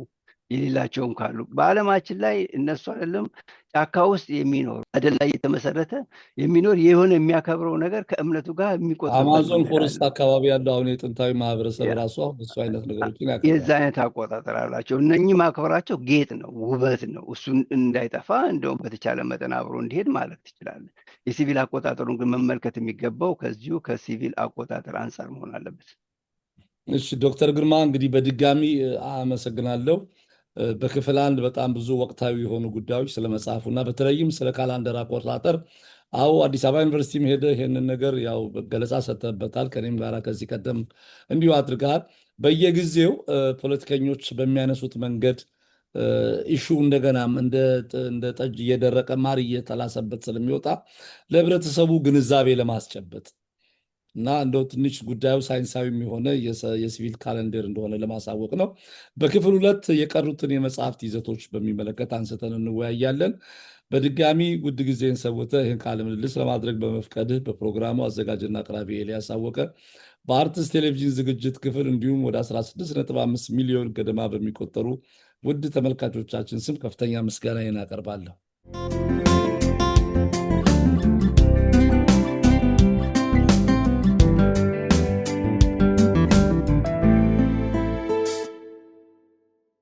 የሌላቸውም ካሉ በዓለማችን ላይ እነሱ አይደለም ጫካ ውስጥ የሚኖር አይደል ላይ የተመሰረተ የሚኖር የሆነ የሚያከብረው ነገር ከእምነቱ ጋር የሚቆጠር አማዞን ፎረስት አካባቢ ያለው አሁን የጥንታዊ ማህበረሰብ ራሱ እሱ አይነት ነገሮችን ያከብራል። የዛ አይነት አቆጣጠር አላቸው። እነኚህ ማክበራቸው ጌጥ ነው፣ ውበት ነው። እሱን እንዳይጠፋ እንደውም በተቻለ መጠን አብሮ እንዲሄድ ማለት ትችላለህ። የሲቪል አቆጣጠሩን ግን መመልከት የሚገባው ከዚሁ ከሲቪል አቆጣጠር አንጻር መሆን አለበት። እሺ ዶክተር ግርማ እንግዲህ በድጋሚ አመሰግናለሁ። በክፍል አንድ በጣም ብዙ ወቅታዊ የሆኑ ጉዳዮች ስለ መጽሐፉና በተለይም ስለ ካላንደር አቆጣጠር አዲስ አበባ ዩኒቨርሲቲም ሄደ ይሄንን ነገር ያው ገለጻ ሰጥተበታል። ከኔም ጋር ከዚህ ቀደም እንዲሁ አድርገሃል። በየጊዜው ፖለቲከኞች በሚያነሱት መንገድ ኢሹ እንደገናም እንደ ጠጅ እየደረቀ ማር እየተላሰበት ስለሚወጣ ለህብረተሰቡ ግንዛቤ ለማስጨበጥ እና እንደው ትንሽ ጉዳዩ ሳይንሳዊ የሆነ የሲቪል ካለንደር እንደሆነ ለማሳወቅ ነው። በክፍል ሁለት የቀሩትን የመጽሐፍት ይዘቶች በሚመለከት አንስተን እንወያያለን። በድጋሚ ውድ ጊዜን ሰውተህ ይህን ቃለ ምልልስ ለማድረግ በመፍቀድህ በፕሮግራሙ አዘጋጅና አቅራቢ ኤልያስ አወቀ በአርትስ ቴሌቪዥን ዝግጅት ክፍል እንዲሁም ወደ 16.5 ሚሊዮን ገደማ በሚቆጠሩ ውድ ተመልካቾቻችን ስም ከፍተኛ ምስጋናዬን አቀርባለሁ።